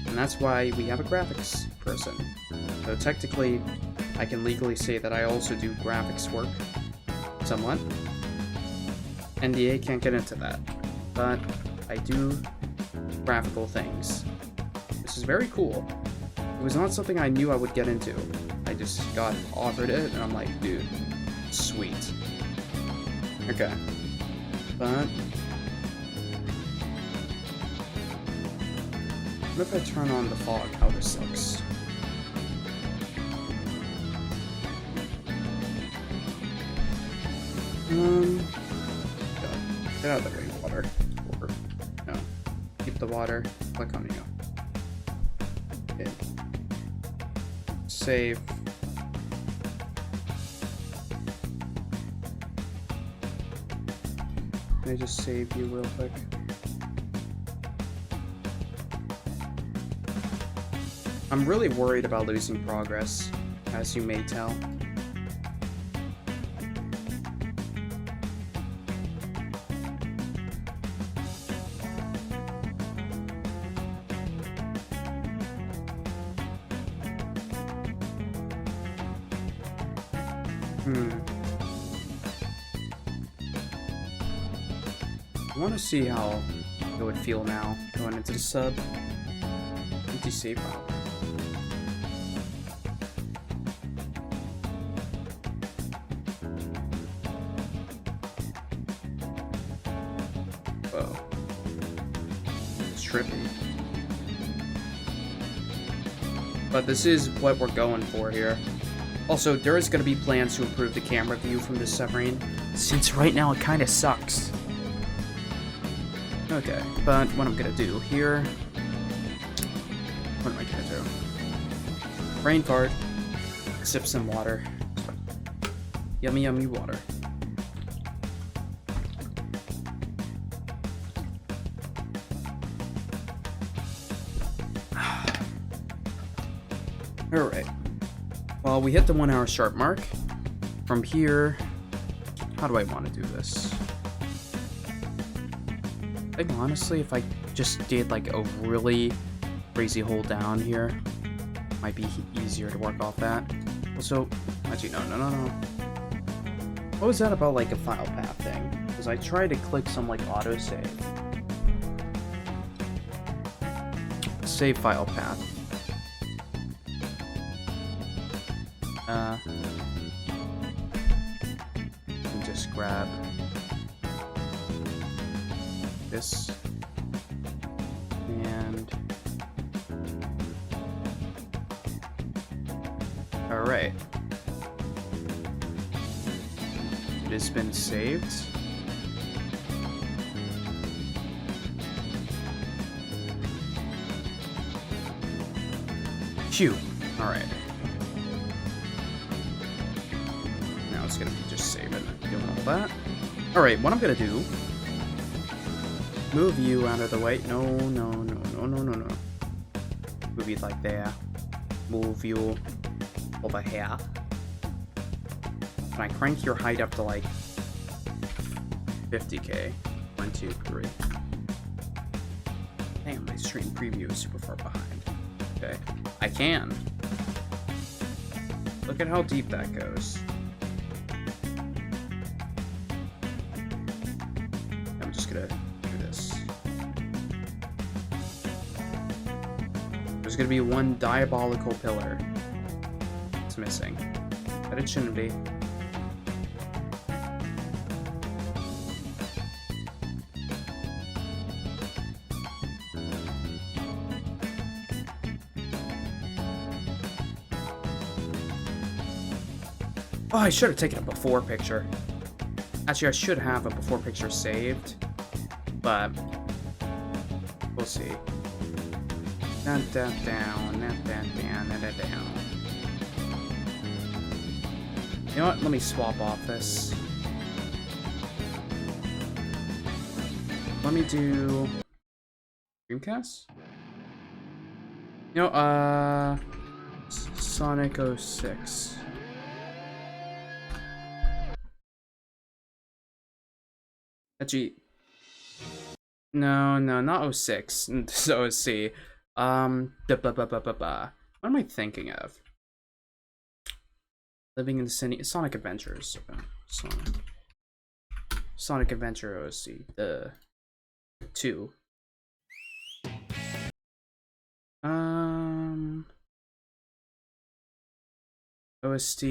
and that's why we have a graphics person. So technically, I can legally say that I also do graphics work, somewhat. NDA can't get into that, but I do graphical things. This is very cool. It was not something I knew I would get into. I just got offered it, and I'm like, dude, sweet. Okay. But what if I turn on the fog? How this looks. Get out of the way, water. Or, no. Keep the water. Click on you. Okay. Save. Can I just save you real quick? I'm really worried about losing progress, as you may tell. I want to see how it would feel now going into the sub. Empty save file. Whoa. It's trippy. But this is what we're going for here. Also, there is going to be plans to improve the camera view from this submarine, since right now it kind of sucks. Okay, but what I'm going to do here... What am I going to do? Brain fart. Sip some water. Yummy, yummy water. Alright. Well, we hit the 1 hour sharp mark. From here, how do I want to do this? I think honestly, if I just did like a really crazy hold down here, might be easier to work off that. Also, actually, no. What was that about like a file path thing? Because I tried to click some like autosave. Save file path. And just grab this and all right. It has been saved. Phew. All right. Now it's gonna be just saving and doing all that. All right. What I'm gonna do? Move you out of the way. No. Move you like there. Move you over here. Can I crank your height up to like 50k? 1, 2, 3. Damn, my stream preview is super far behind. Okay. I can. Look at how deep that goes. I'm just gonna do this. There's gonna be one diabolical pillar. It's missing. But it shouldn't be. Oh, I should have taken a before picture. Actually, I should have a before picture saved, but we'll see. Down. You know what? Let me swap off this. Let me do Dreamcast? You know, Sonic 06. Actually, no, not 06. It's OSC. What am I thinking of? Living in the City, Sonic Adventures. Sonic Adventure OSC. The 2. OST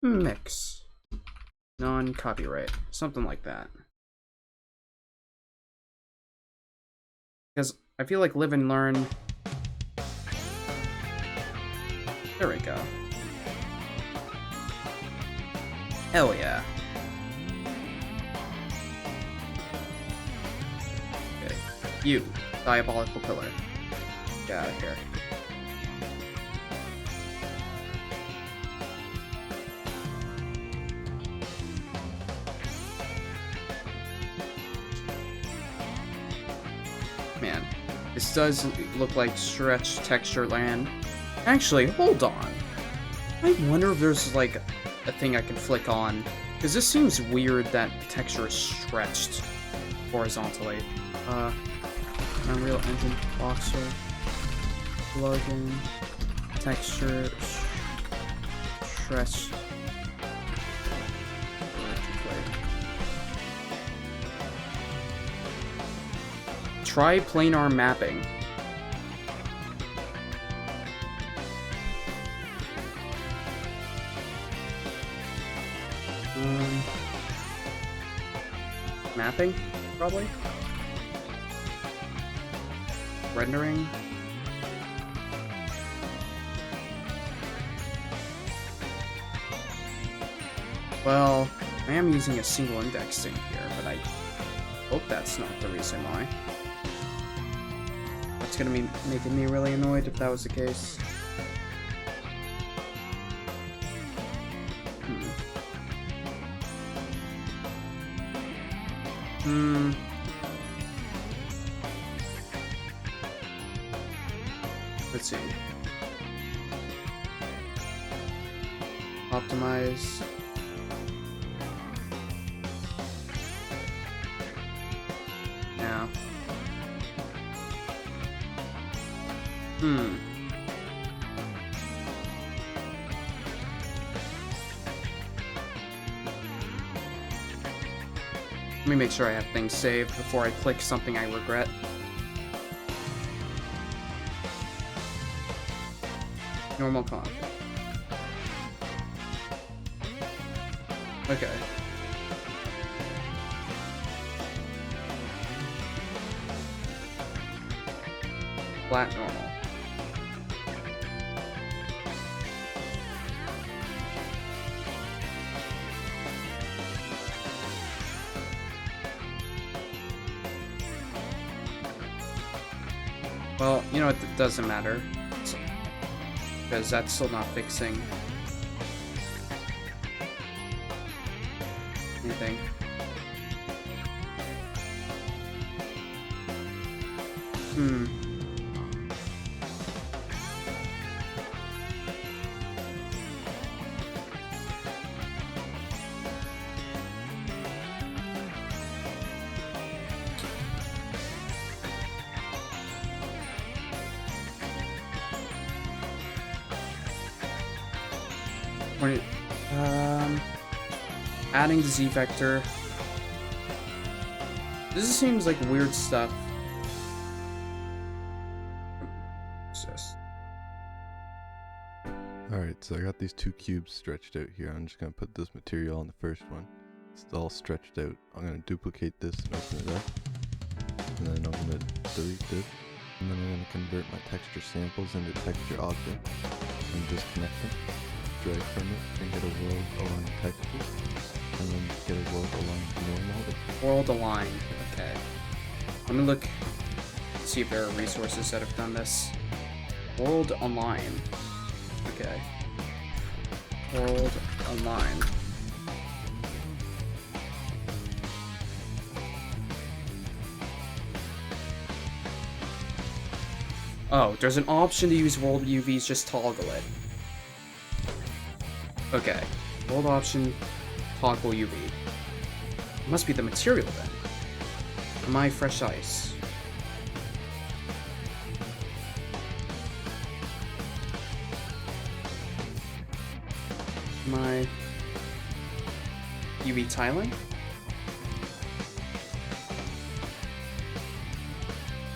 mix. Non-copyright. Something like that. Because I feel like live and learn. There we go. Hell yeah. Okay. You, diabolical pillar. Get out of here. Man, this does look like stretch texture land. Actually, hold on. I wonder if there's like a thing I can flick on, because this seems weird that the texture is stretched horizontally. Unreal Engine Voxel plugin texture stretch. Try planar mapping. Mapping, probably. Rendering. Well, I am using a single indexing here, but I hope that's not the reason why. It's gonna be making me really annoyed if that was the case. Let's see. Optimize. Now. Let me make sure I have things saved before I click something I regret. Normal config. Okay. Flat normal. Well, you know what, it doesn't matter. Because that's still not fixing anything. Adding the Z vector. This seems like weird stuff. What's this? Alright, so I got these two cubes stretched out here. I'm just going to put this material on the first one. It's all stretched out. I'm going to duplicate this and open it up. And then I'm going to delete this. And then I'm going to convert my texture samples into texture objects. And disconnect them. Drag from it and get a world aligned texture. And then get a world aligned to normal. World aligned, okay. Let me look, see if there are resources that have done this. World align. Okay. World align. Oh, there's an option to use world UVs, just toggle it. Okay. World option, toggle UV. It must be the material then. My fresh ice. My UV tiling?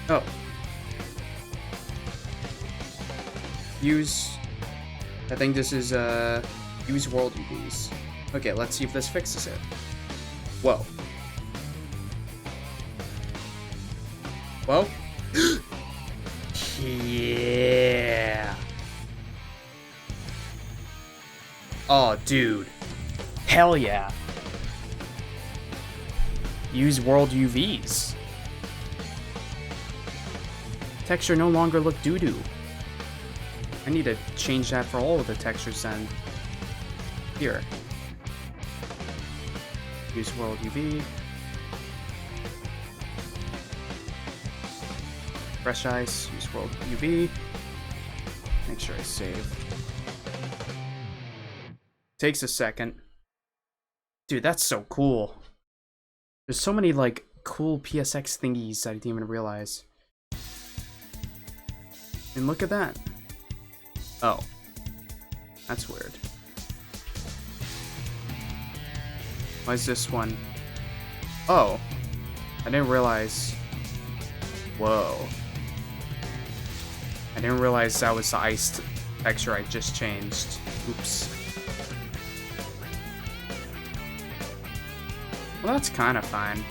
Oh. Use, I think this is use world UVs. Okay, let's see if this fixes it. Whoa. Whoa. Yeah. Oh, dude. Hell yeah. Use world UVs. Texture no longer look doo-doo. I need to change that for all of the textures then. Here. Use world UV. Fresh ice, use world UV. Make sure I save. Takes a second. Dude, that's so cool. There's so many, like, cool PSX thingies that I didn't even realize. And look at that. Oh. That's weird. Why is this one? Oh. I didn't realize. Whoa. I didn't realize that was the ice texture I just changed. Oops. Well, that's kind of fine.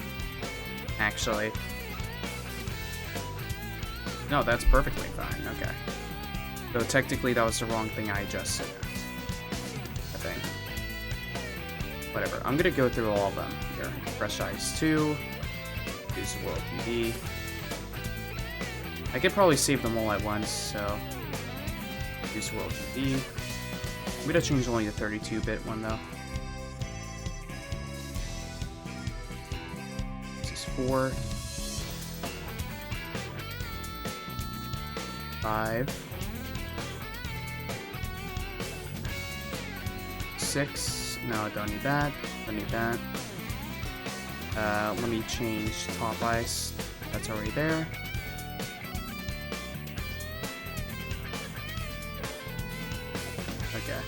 Actually. No, that's perfectly fine. Okay. So technically that was the wrong thing I adjusted. I think. Whatever. I'm gonna go through all of them here. Fresh ice 2. Use the world UV. I could probably save them all at once, so use world UV. I'm gonna change only the 32-bit one though. This is 4. 5. 6. No, don't need that. Don't need that. Let me change top ice. That's already there. Okay.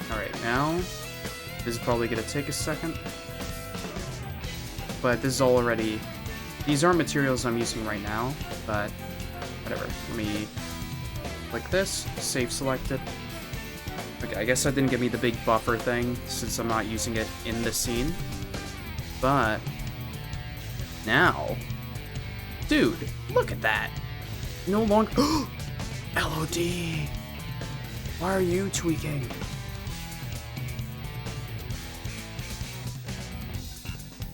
Alright, now, this is probably gonna take a second. But this is all already... These aren't materials I'm using right now, but whatever. Let me click this, save selected. Okay, I guess that didn't give me the big buffer thing, since I'm not using it in the scene. But now... Dude, look at that! No longer... LOD! Why are you tweaking?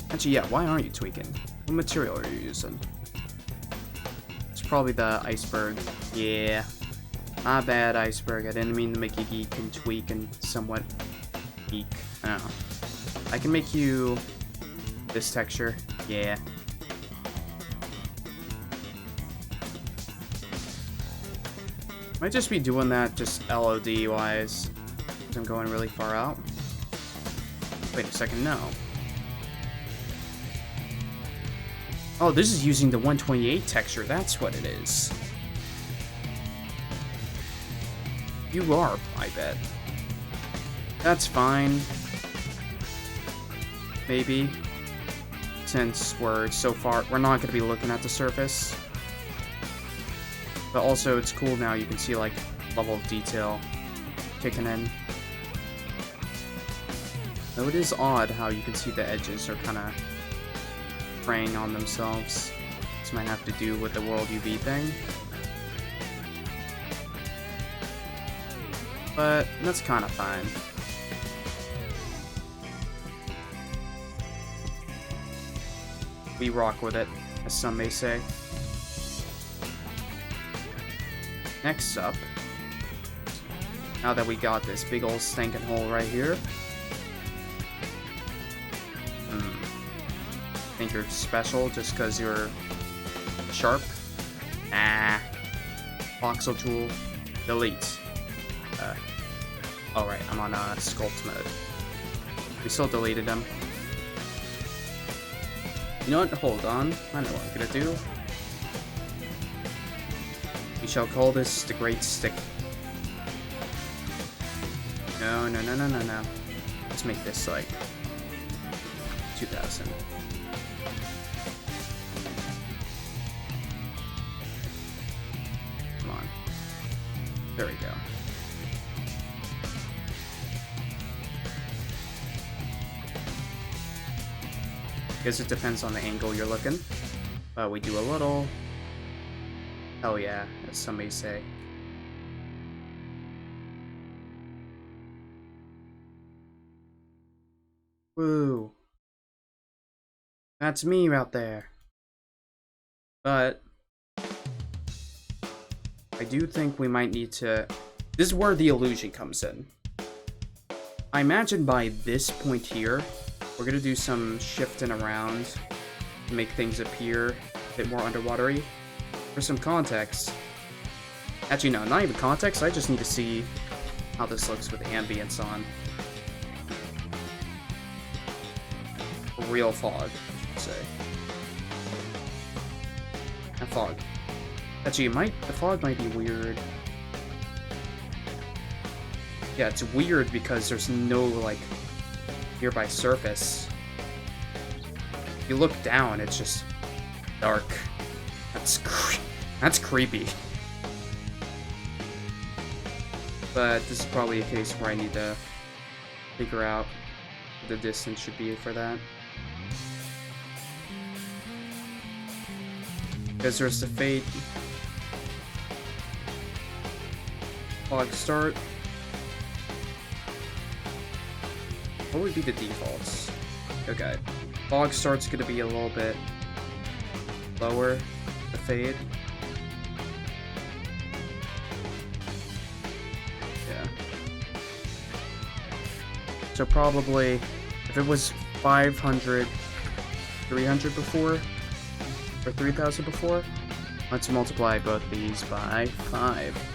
Actually, yeah, why aren't you tweaking? What material are you using? It's probably the iceberg. Yeah. My bad, iceberg. I didn't mean to make you geek and tweak and somewhat geek. I don't know. I can make you this texture. Yeah. Might just be doing that just LOD wise. Because I'm going really far out. Wait a second, no. Oh, this is using the 128 texture. That's what it is. You are, I bet. That's fine. Maybe. Since we're so far, we're not going to be looking at the surface. But also, it's cool now. You can see, like, level of detail kicking in. Though it is odd how you can see the edges are kind of preying on themselves. This might have to do with the World UV thing. But that's kind of fine. We rock with it, as some may say. Next up, now that we got this big old stinking hole right here, think you're special just because you're sharp? Nah. Voxel tool. Delete. Alright, I'm on sculpt mode. We still deleted them. You know what? Hold on. I know what I'm gonna do. We shall call this the Great Stick. No, no, no, no, no, no. Let's make this like 2000. Come on. There we go. Guess it depends on the angle you're looking. But we do a little... Hell yeah, as some may say. Woo. That's me out there. But I do think we might need to... This is where the illusion comes in. I imagine by this point here, we're gonna do some shifting around to make things appear a bit more underwatery. For some context... Actually, no, not even context. I just need to see how this looks with ambience on. Real fog, I should say. And fog. Actually, the fog might be weird. Yeah, it's weird because there's no, like, nearby surface. If you look down, it's just dark. That's creepy. But this is probably a case where I need to figure out what the distance should be for that. Because there's the fade. Fog start. What would be the defaults? Okay. Fog start's gonna be a little bit lower, the fade. Yeah. So probably, if it was 500, 300 before, or 3000 before, let's multiply both these by 5.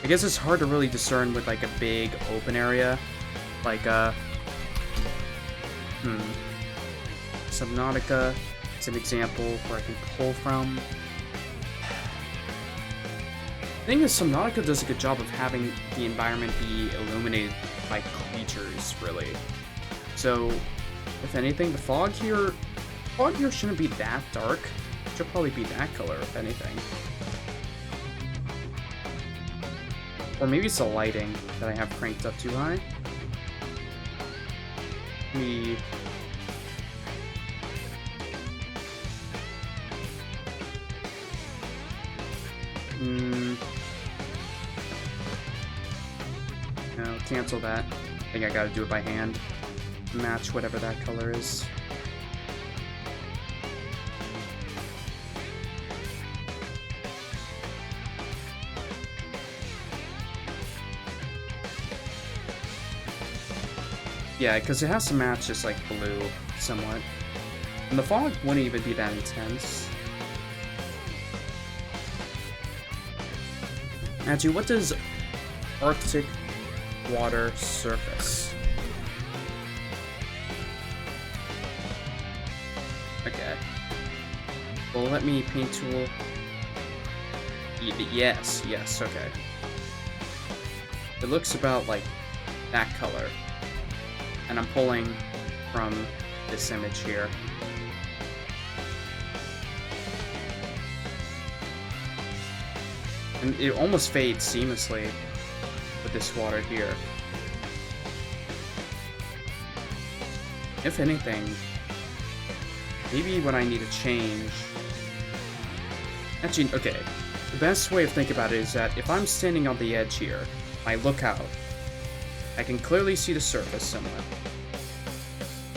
I guess it's hard to really discern with like a big open area, like Subnautica is an example where I can pull from. The thing is, Subnautica does a good job of having the environment be illuminated by creatures, really. So, if anything, the fog here shouldn't be that dark. It should probably be that color, if anything. Or maybe it's the lighting that I have cranked up too high. No, cancel that. I think I gotta do it by hand. Match whatever that color is. Yeah, because it has to match just like blue somewhat. And the fog wouldn't even be that intense. Actually, what does Arctic water surface? Okay. Well, let me paint tool. Yes, okay. It looks about like that color. And I'm pulling from this image here. And it almost fades seamlessly with this water here. If anything, maybe what I need to change... Actually, okay. The best way of thinking about it is that if I'm standing on the edge here, I look out, I can clearly see the surface somewhat.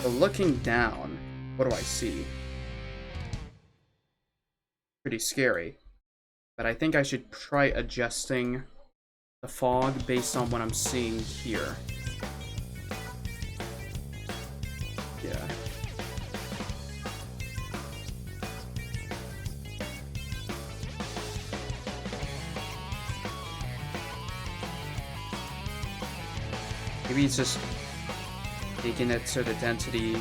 But looking down, what do I see? Pretty scary. But I think I should try adjusting the fog based on what I'm seeing here. Yeah. Maybe it's just making it so the density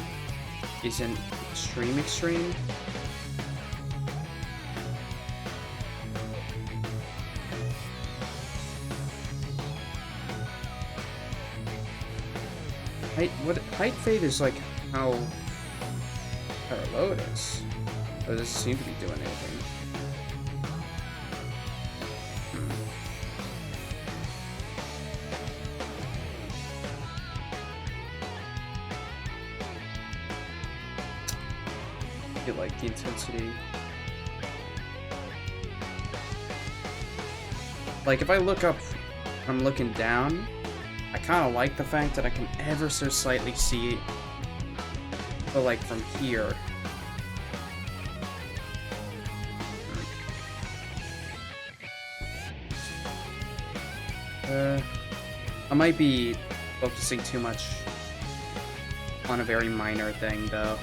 isn't extreme. Height fade is like how low it is. But it doesn't seem to be doing anything. Like the intensity. Like if I look up, I'm looking down, I kind of like the fact that I can ever so slightly see it, but like from here. I might be focusing too much on a very minor thing though,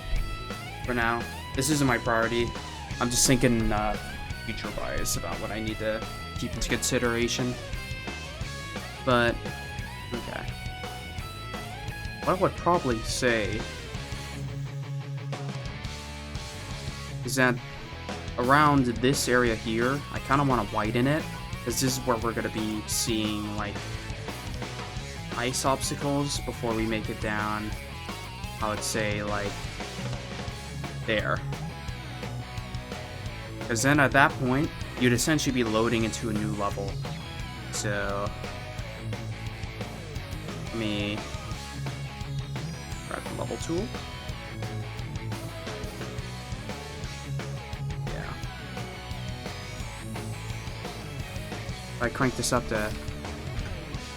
for now. This isn't my priority. I'm just thinking future-wise about what I need to keep into consideration. But, okay. What I would probably say is that around this area here, I kind of want to widen it, because this is where we're going to be seeing, like, ice obstacles before we make it down, I would say, like, there. Because then at that point, you'd essentially be loading into a new level. So, let me grab the level tool. Yeah. I crank this up to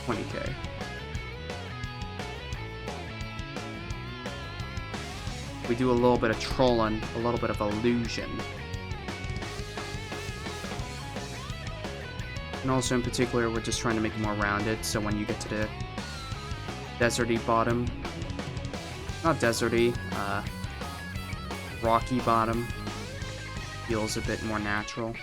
20k. We do a little bit of trolling, a little bit of illusion. And also in particular, we're just trying to make it more rounded, so when you get to the deserty bottom, not deserty, rocky bottom, feels a bit more natural.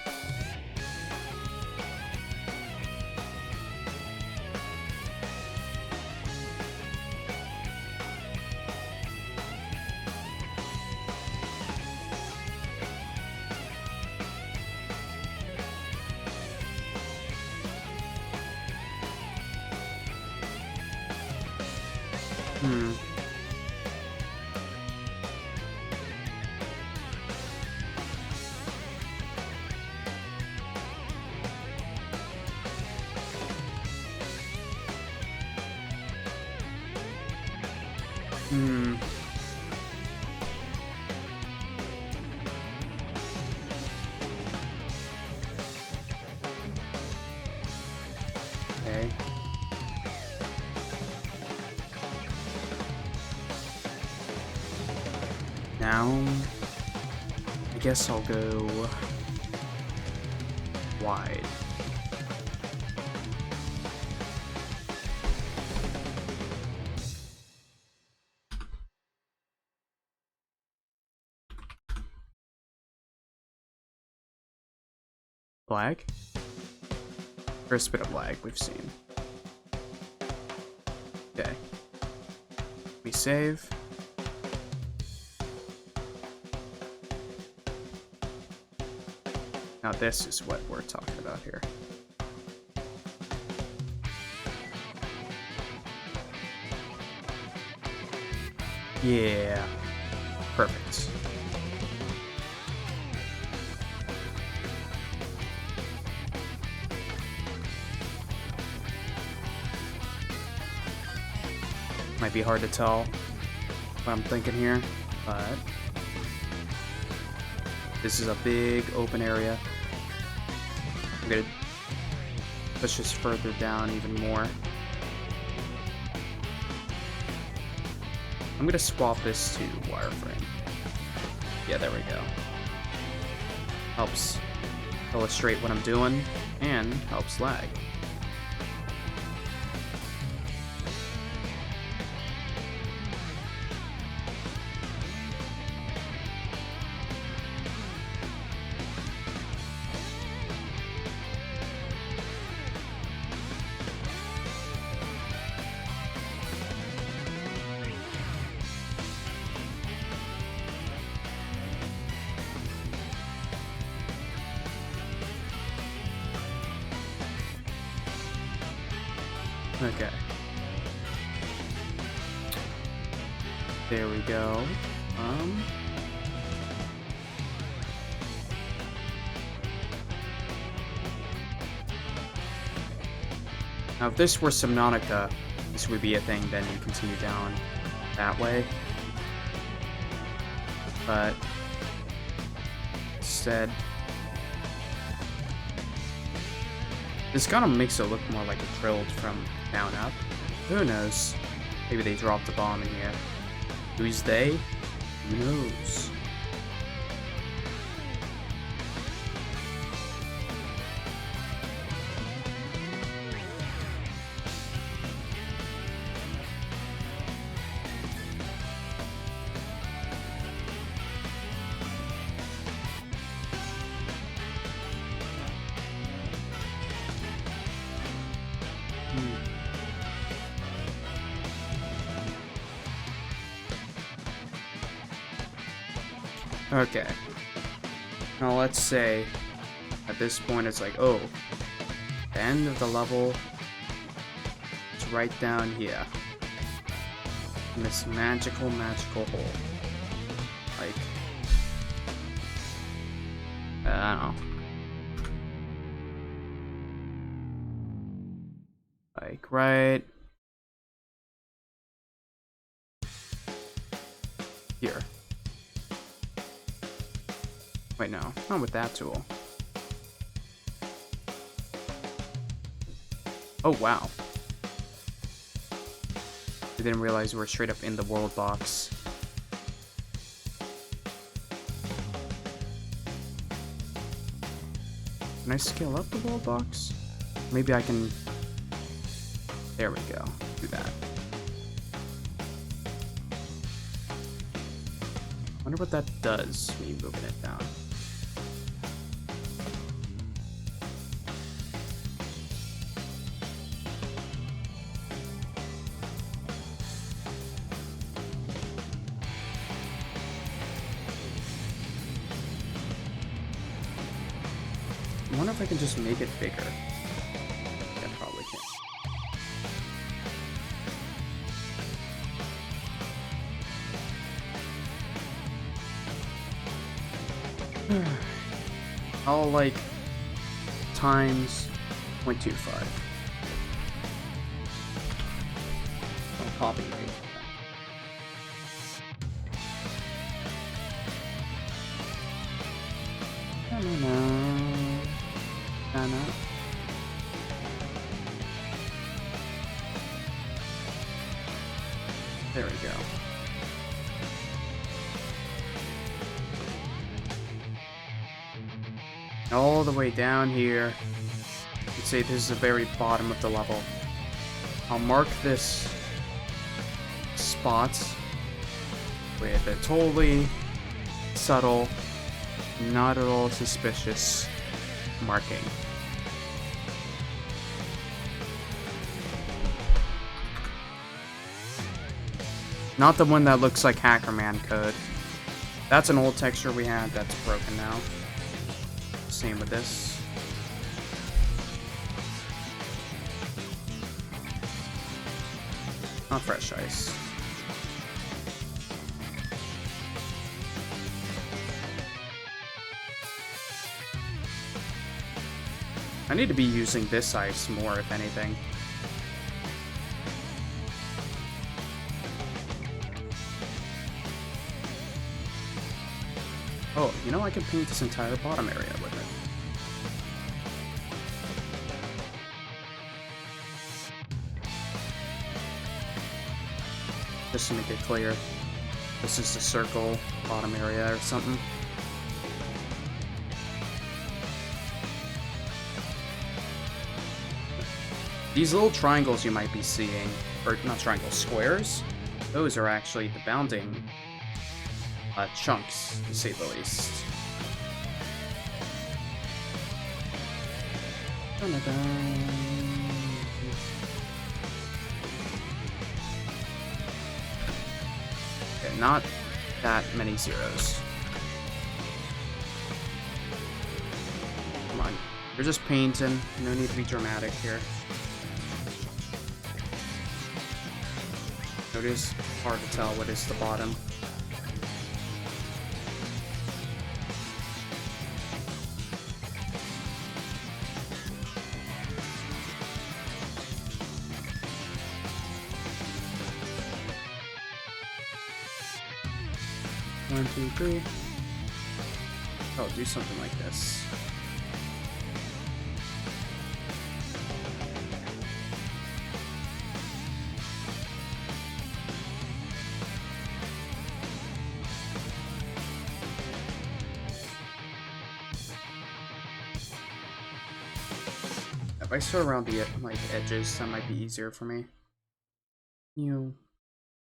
Hmm. Okay. Now, I guess I'll go wide. Lag? First bit of lag we've seen. Okay. We save. Now this is what we're talking about here. Yeah. Perfect. Might be hard to tell what I'm thinking here, but this is a big open area. I'm gonna push this further down even more. I'm gonna swap this to wireframe. Yeah, there we go. Helps illustrate what I'm doing and helps lag. Okay. There we go. Now if this were Subnautica, this would be a thing, then you continue down that way. But instead, this kind of makes it look more like it drilled from down up. Who knows? Maybe they dropped a bomb in here. Who's they? Who knows? Okay. Now let's say at this point it's like, oh, the end of the level is right down here. In this magical hole. Like, I don't know. Like, right here. Wait, no, not with that tool. Oh, wow. I didn't realize we were straight up in the world box. Can I scale up the world box? Maybe I can... There we go. Do that. Wonder what that does when you moving it down. I wonder if I can just make it bigger. I probably can. I'll like times 0.25. I'll copy and paste. There we go. All the way down here. Let's say this is the very bottom of the level. I'll mark this spot with a totally subtle, not at all suspicious marking. Not the one that looks like Hackerman code. That's an old texture we had that's broken now. Same with this. Not fresh ice. I need to be using this ice more, if anything. Oh, you know, I can paint this entire bottom area with it. Just to make it clear. This is the circle bottom area or something. These little triangles you might be seeing, or not triangles, squares, those are actually the bounding chunks, to say the least. Okay, not that many zeros. Come on, you're just painting, no need to be dramatic here. It is hard to tell what is the bottom. One, two, three. Oh, do something like this. If I start around the like edges, that might be easier for me.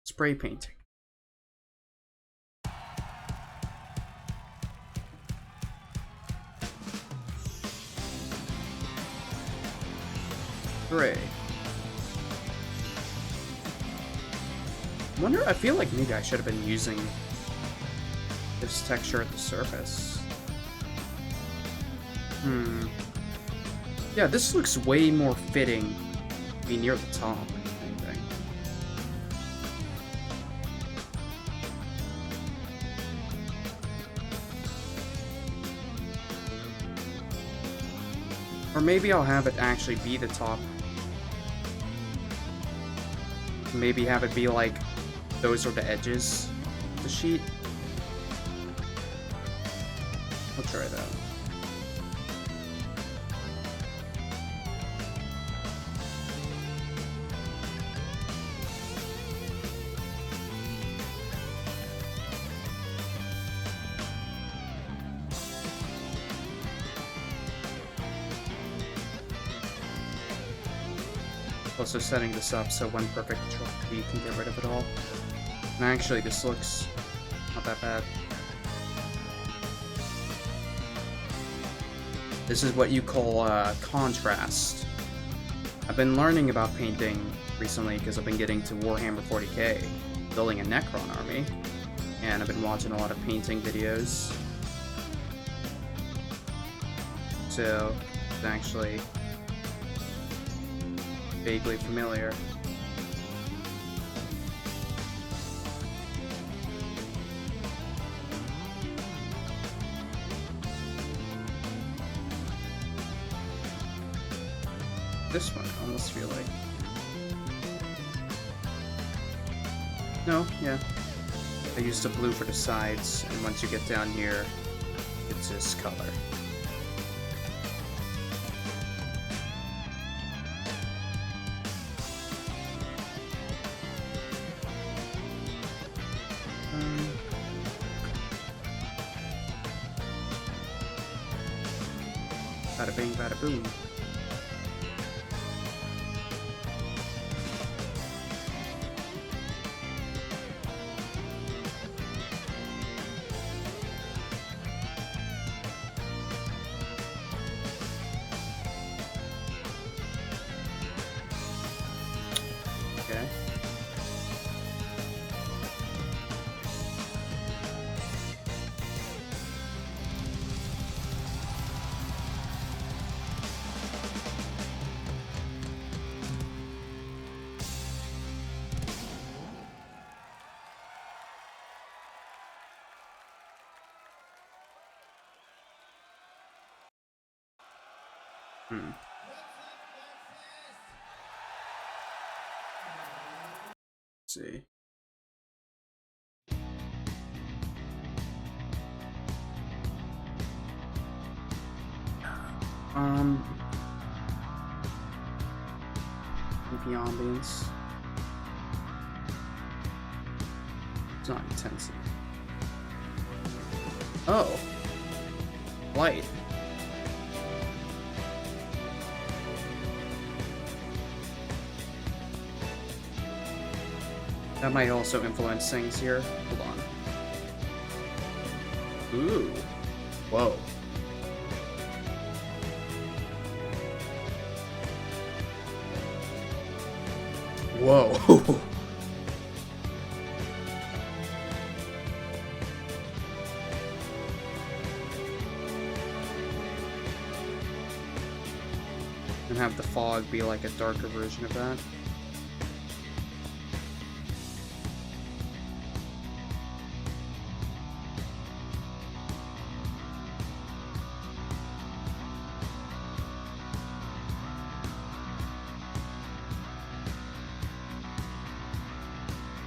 Spray painting. Gray. I feel like maybe I should have been using this texture at the surface. Yeah, this looks way more fitting to be near the top, I think. Or maybe I'll have it actually be the top. Maybe have it be like, those are the edges of the sheet. I'll try that. Also setting this up so one perfect trophy can get rid of it all. And actually, this looks not that bad. This is what you call contrast. I've been learning about painting recently because I've been getting to Warhammer 40k, building a Necron army, and I've been watching a lot of painting videos. So, it's actually vaguely familiar. This one, I almost feel like. No, yeah. I used the blue for the sides, and once you get down here, it's this color. Bada bing, bada boom. Okay. Hmm. Let's see. The ambience. It's not intensity. Oh. Light. That might also influence things here. Hold on. Ooh. Whoa. Whoa. And have the fog be like a darker version of that.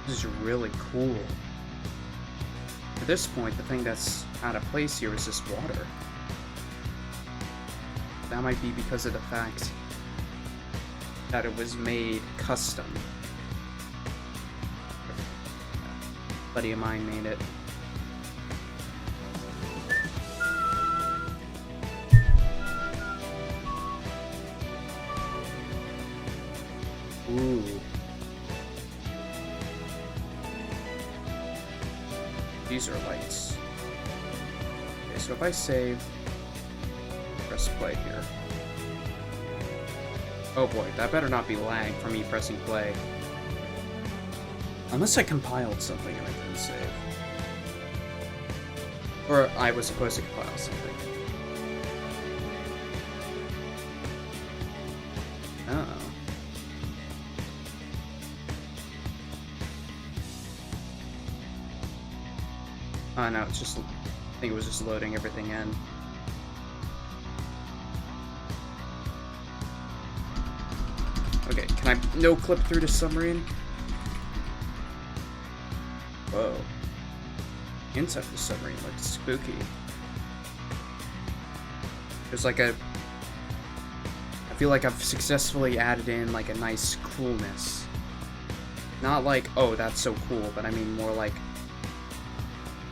This is really cool. At this point, the thing that's out of place here is this water. That might be because of the fact that it was made custom. A buddy of mine made it. Ooh. These are lights. Okay, so if I save, press play here. Oh boy, that better not be lag for me pressing play. Unless I compiled something and I didn't save. Or I was supposed to compile something. Oh. Oh no, it's just, I think it was just loading everything in. Okay, can I no clip through the submarine? Whoa. Inside the submarine looks spooky. There's like a... I feel like I've successfully added in like a nice coolness. Not like, oh, that's so cool, but I mean more like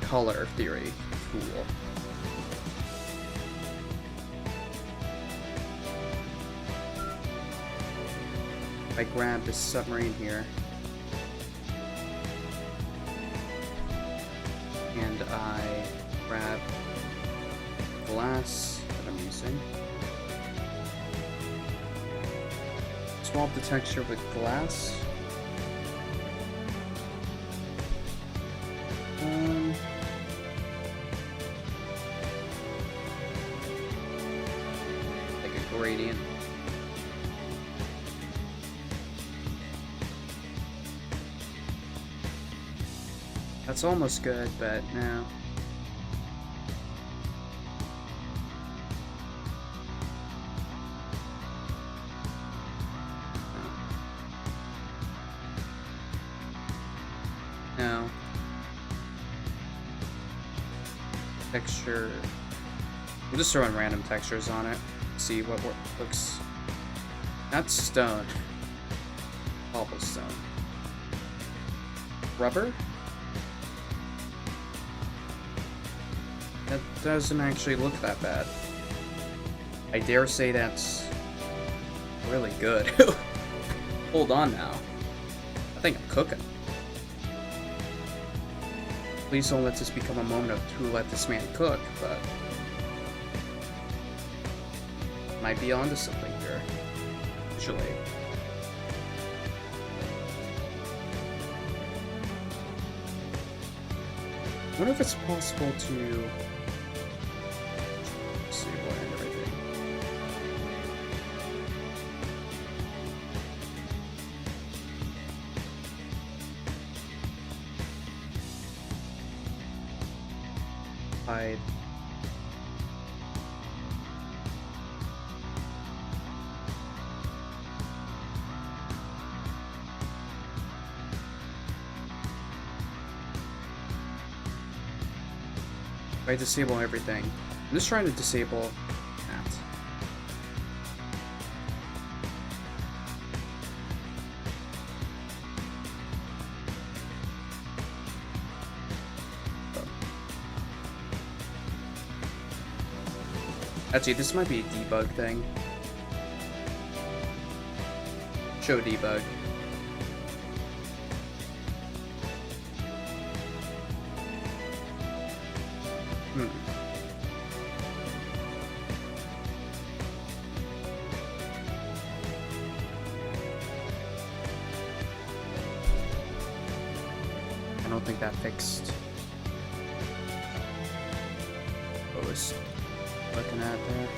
color theory cool. If I grab this submarine here and I grab glass that I'm using, swap the texture with glass. Like a gradient. That's almost good, but no. No. Texture. I'm just throwing random textures on it. See what looks. That's stone. Cobblestone. Rubber? That doesn't actually look that bad. I dare say that's really good. Hold on now. I think I'm cooking. Please don't let this become a moment of who let this man cook, but might be onto something here. Actually. I wonder if it's possible to disable and everything. Hide. If I disable everything, I'm just trying to disable that. Actually, this might be a debug thing. Show debug. I don't think that fixed what I was looking at there.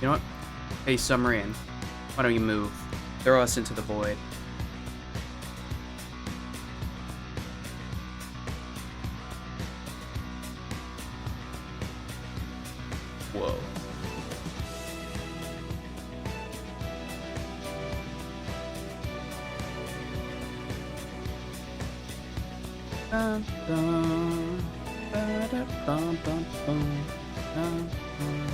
You know what? Hey, submarine. Why don't you move? Throw us into the void. Whoa. Bum, bum, ba-da, bum, bum, bum, bum, bum.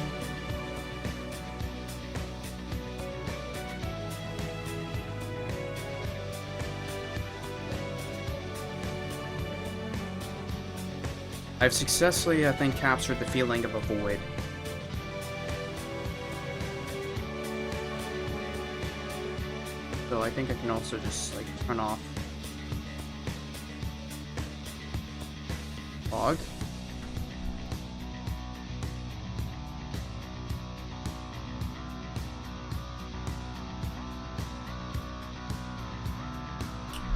I've successfully, I think, captured the feeling of a void. So I think I can also just, like, turn off fog.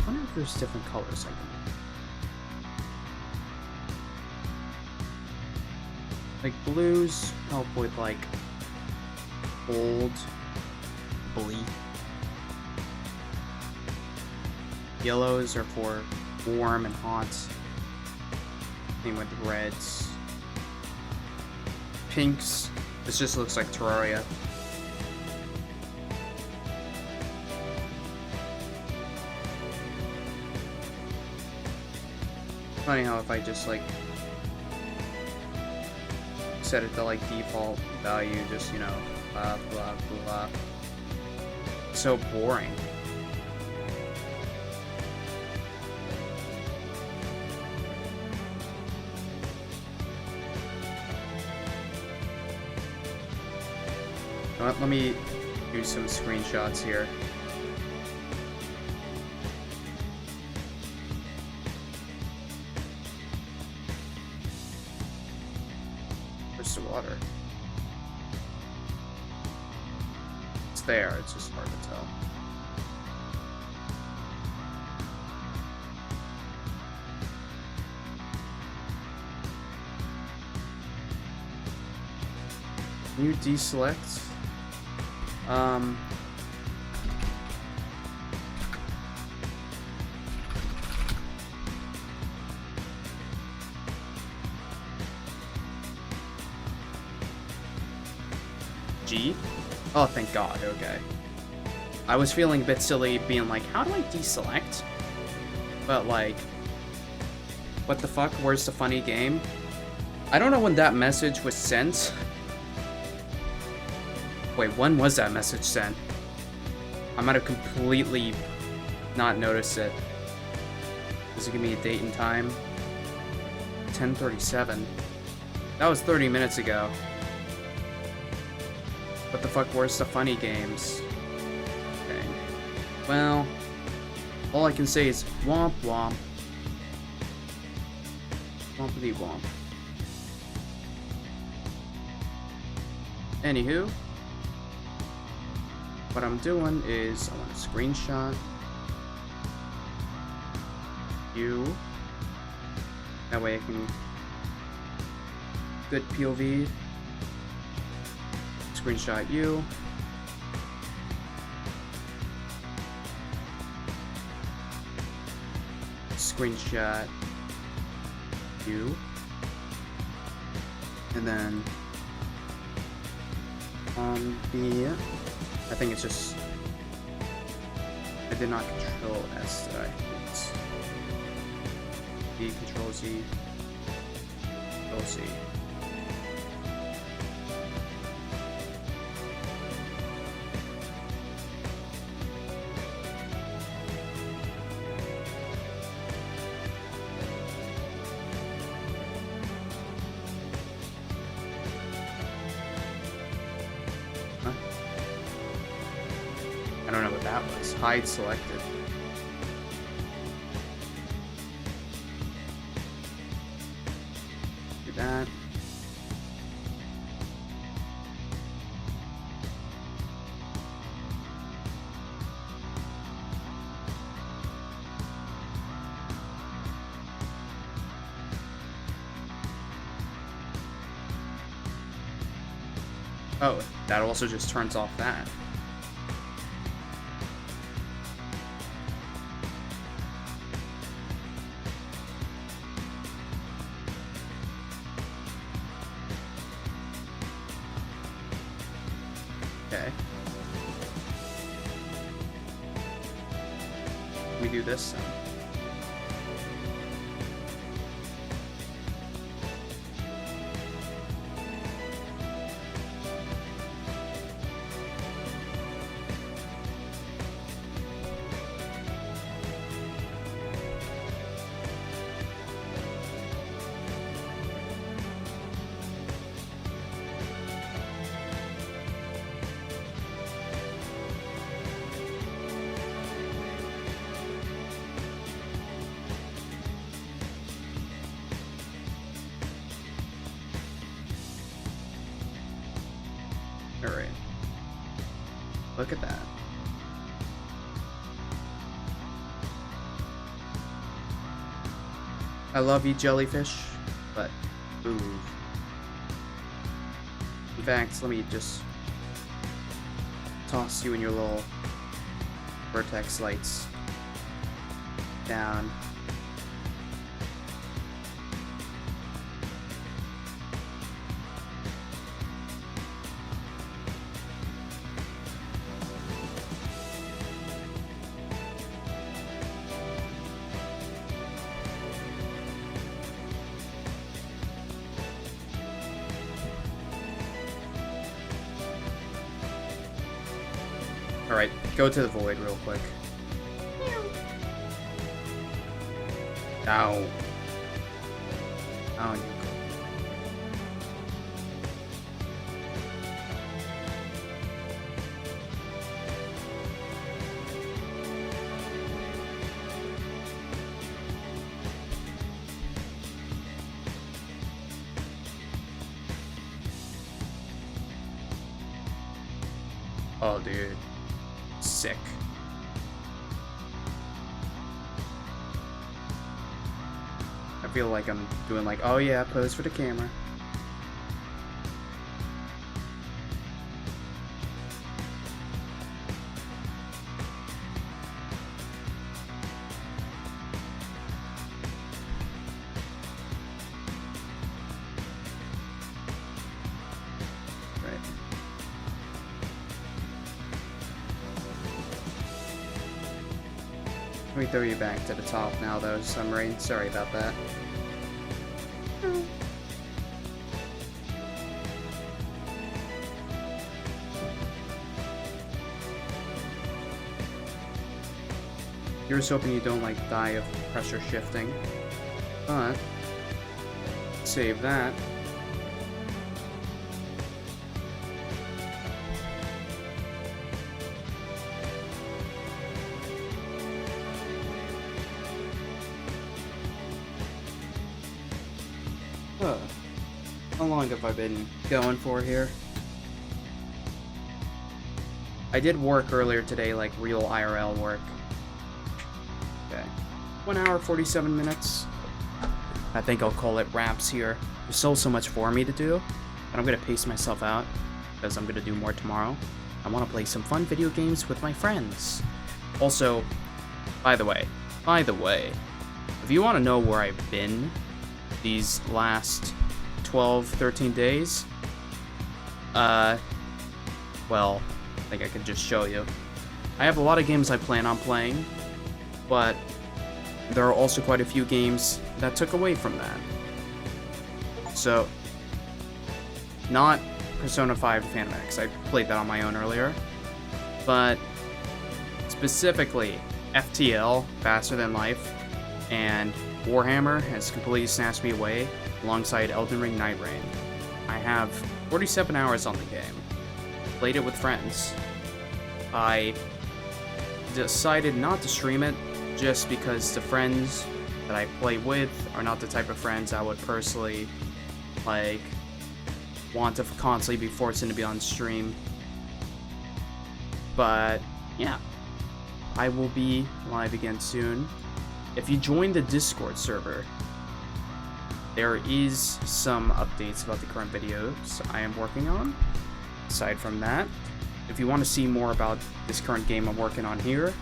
I wonder if there's different colors I can. Like, blues help with, like, cold, bleak. Yellows are for warm and hot. Same with reds. Pinks, this just looks like Terraria. Funny how if I just, like, set it to, like, default value, just, you know, blah, blah, blah. So boring. Let me do some screenshots here. Where's the water? It's there, it's just hard to tell. Can you deselect? G? Oh, thank God, okay. I was feeling a bit silly being like, how do I deselect? But like, what the fuck, where's the funny game? I don't know when that message was sent. Wait, when was that message sent? I might have completely not noticed it. Does it give me a date and time? 10:37. That was 30 minutes ago. What the fuck, where's the funny games? Okay. Well, all I can say is womp womp. Wompity womp. Anywho, what I'm doing is I want to screenshot you. That way I can good POV. Screenshot you. Screenshot you. And then on the, I think it's just, I did not control S, did I? It's D, control Z, control C. I don't know what that was. Hide selected. Do that. Oh, that also just turns off that. Okay. We do this then. Alright. Look at that. I love you, jellyfish, but ooh. In fact, let me just toss you and your little vertex lights down. Alright, go to the void real quick. Ow. Ow, you. Oh, dude. Sick. I feel like I'm doing like, oh yeah, pose for the camera. me throw you back to the top now, though, Submarine. Sorry about that. Here's hoping you don't, like, die of pressure shifting. But, save that. How long have I been going for here? I did work earlier today, like real IRL work. Okay. 1 hour, 47 minutes. I think I'll call it wraps here. There's still so much for me to do, but I'm gonna pace myself out because I'm gonna do more tomorrow. I want to play some fun video games with my friends. Also, by the way, if you want to know where I've been these last 12, 13 days, well, I think I can just show you. I have a lot of games I plan on playing, but there are also quite a few games that took away from that. So, not Persona 5 Phantom X, I played that on my own earlier, but specifically FTL, Faster Than Life, and Warhammer has completely snatched me away, alongside Elden Ring Night Rain. I have 47 hours on the game. Played it with friends. I decided not to stream it just because the friends that I play with are not the type of friends I would personally, like, want to constantly be forced to be on stream. But, yeah. I will be live again soon. If you join the Discord server, there is some updates about the current videos I am working on. Aside from that, if you want to see more about this current game I'm working on here,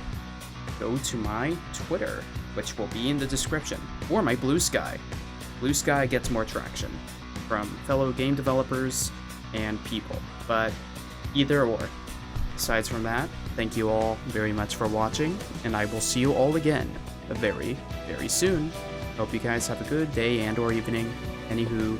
go to my Twitter, which will be in the description, or my Blue Sky. Blue Sky gets more traction from fellow game developers and people, but either or. Aside from that, thank you all very much for watching, and I will see you all again very, very soon. Hope you guys have a good day and or evening. Anywho,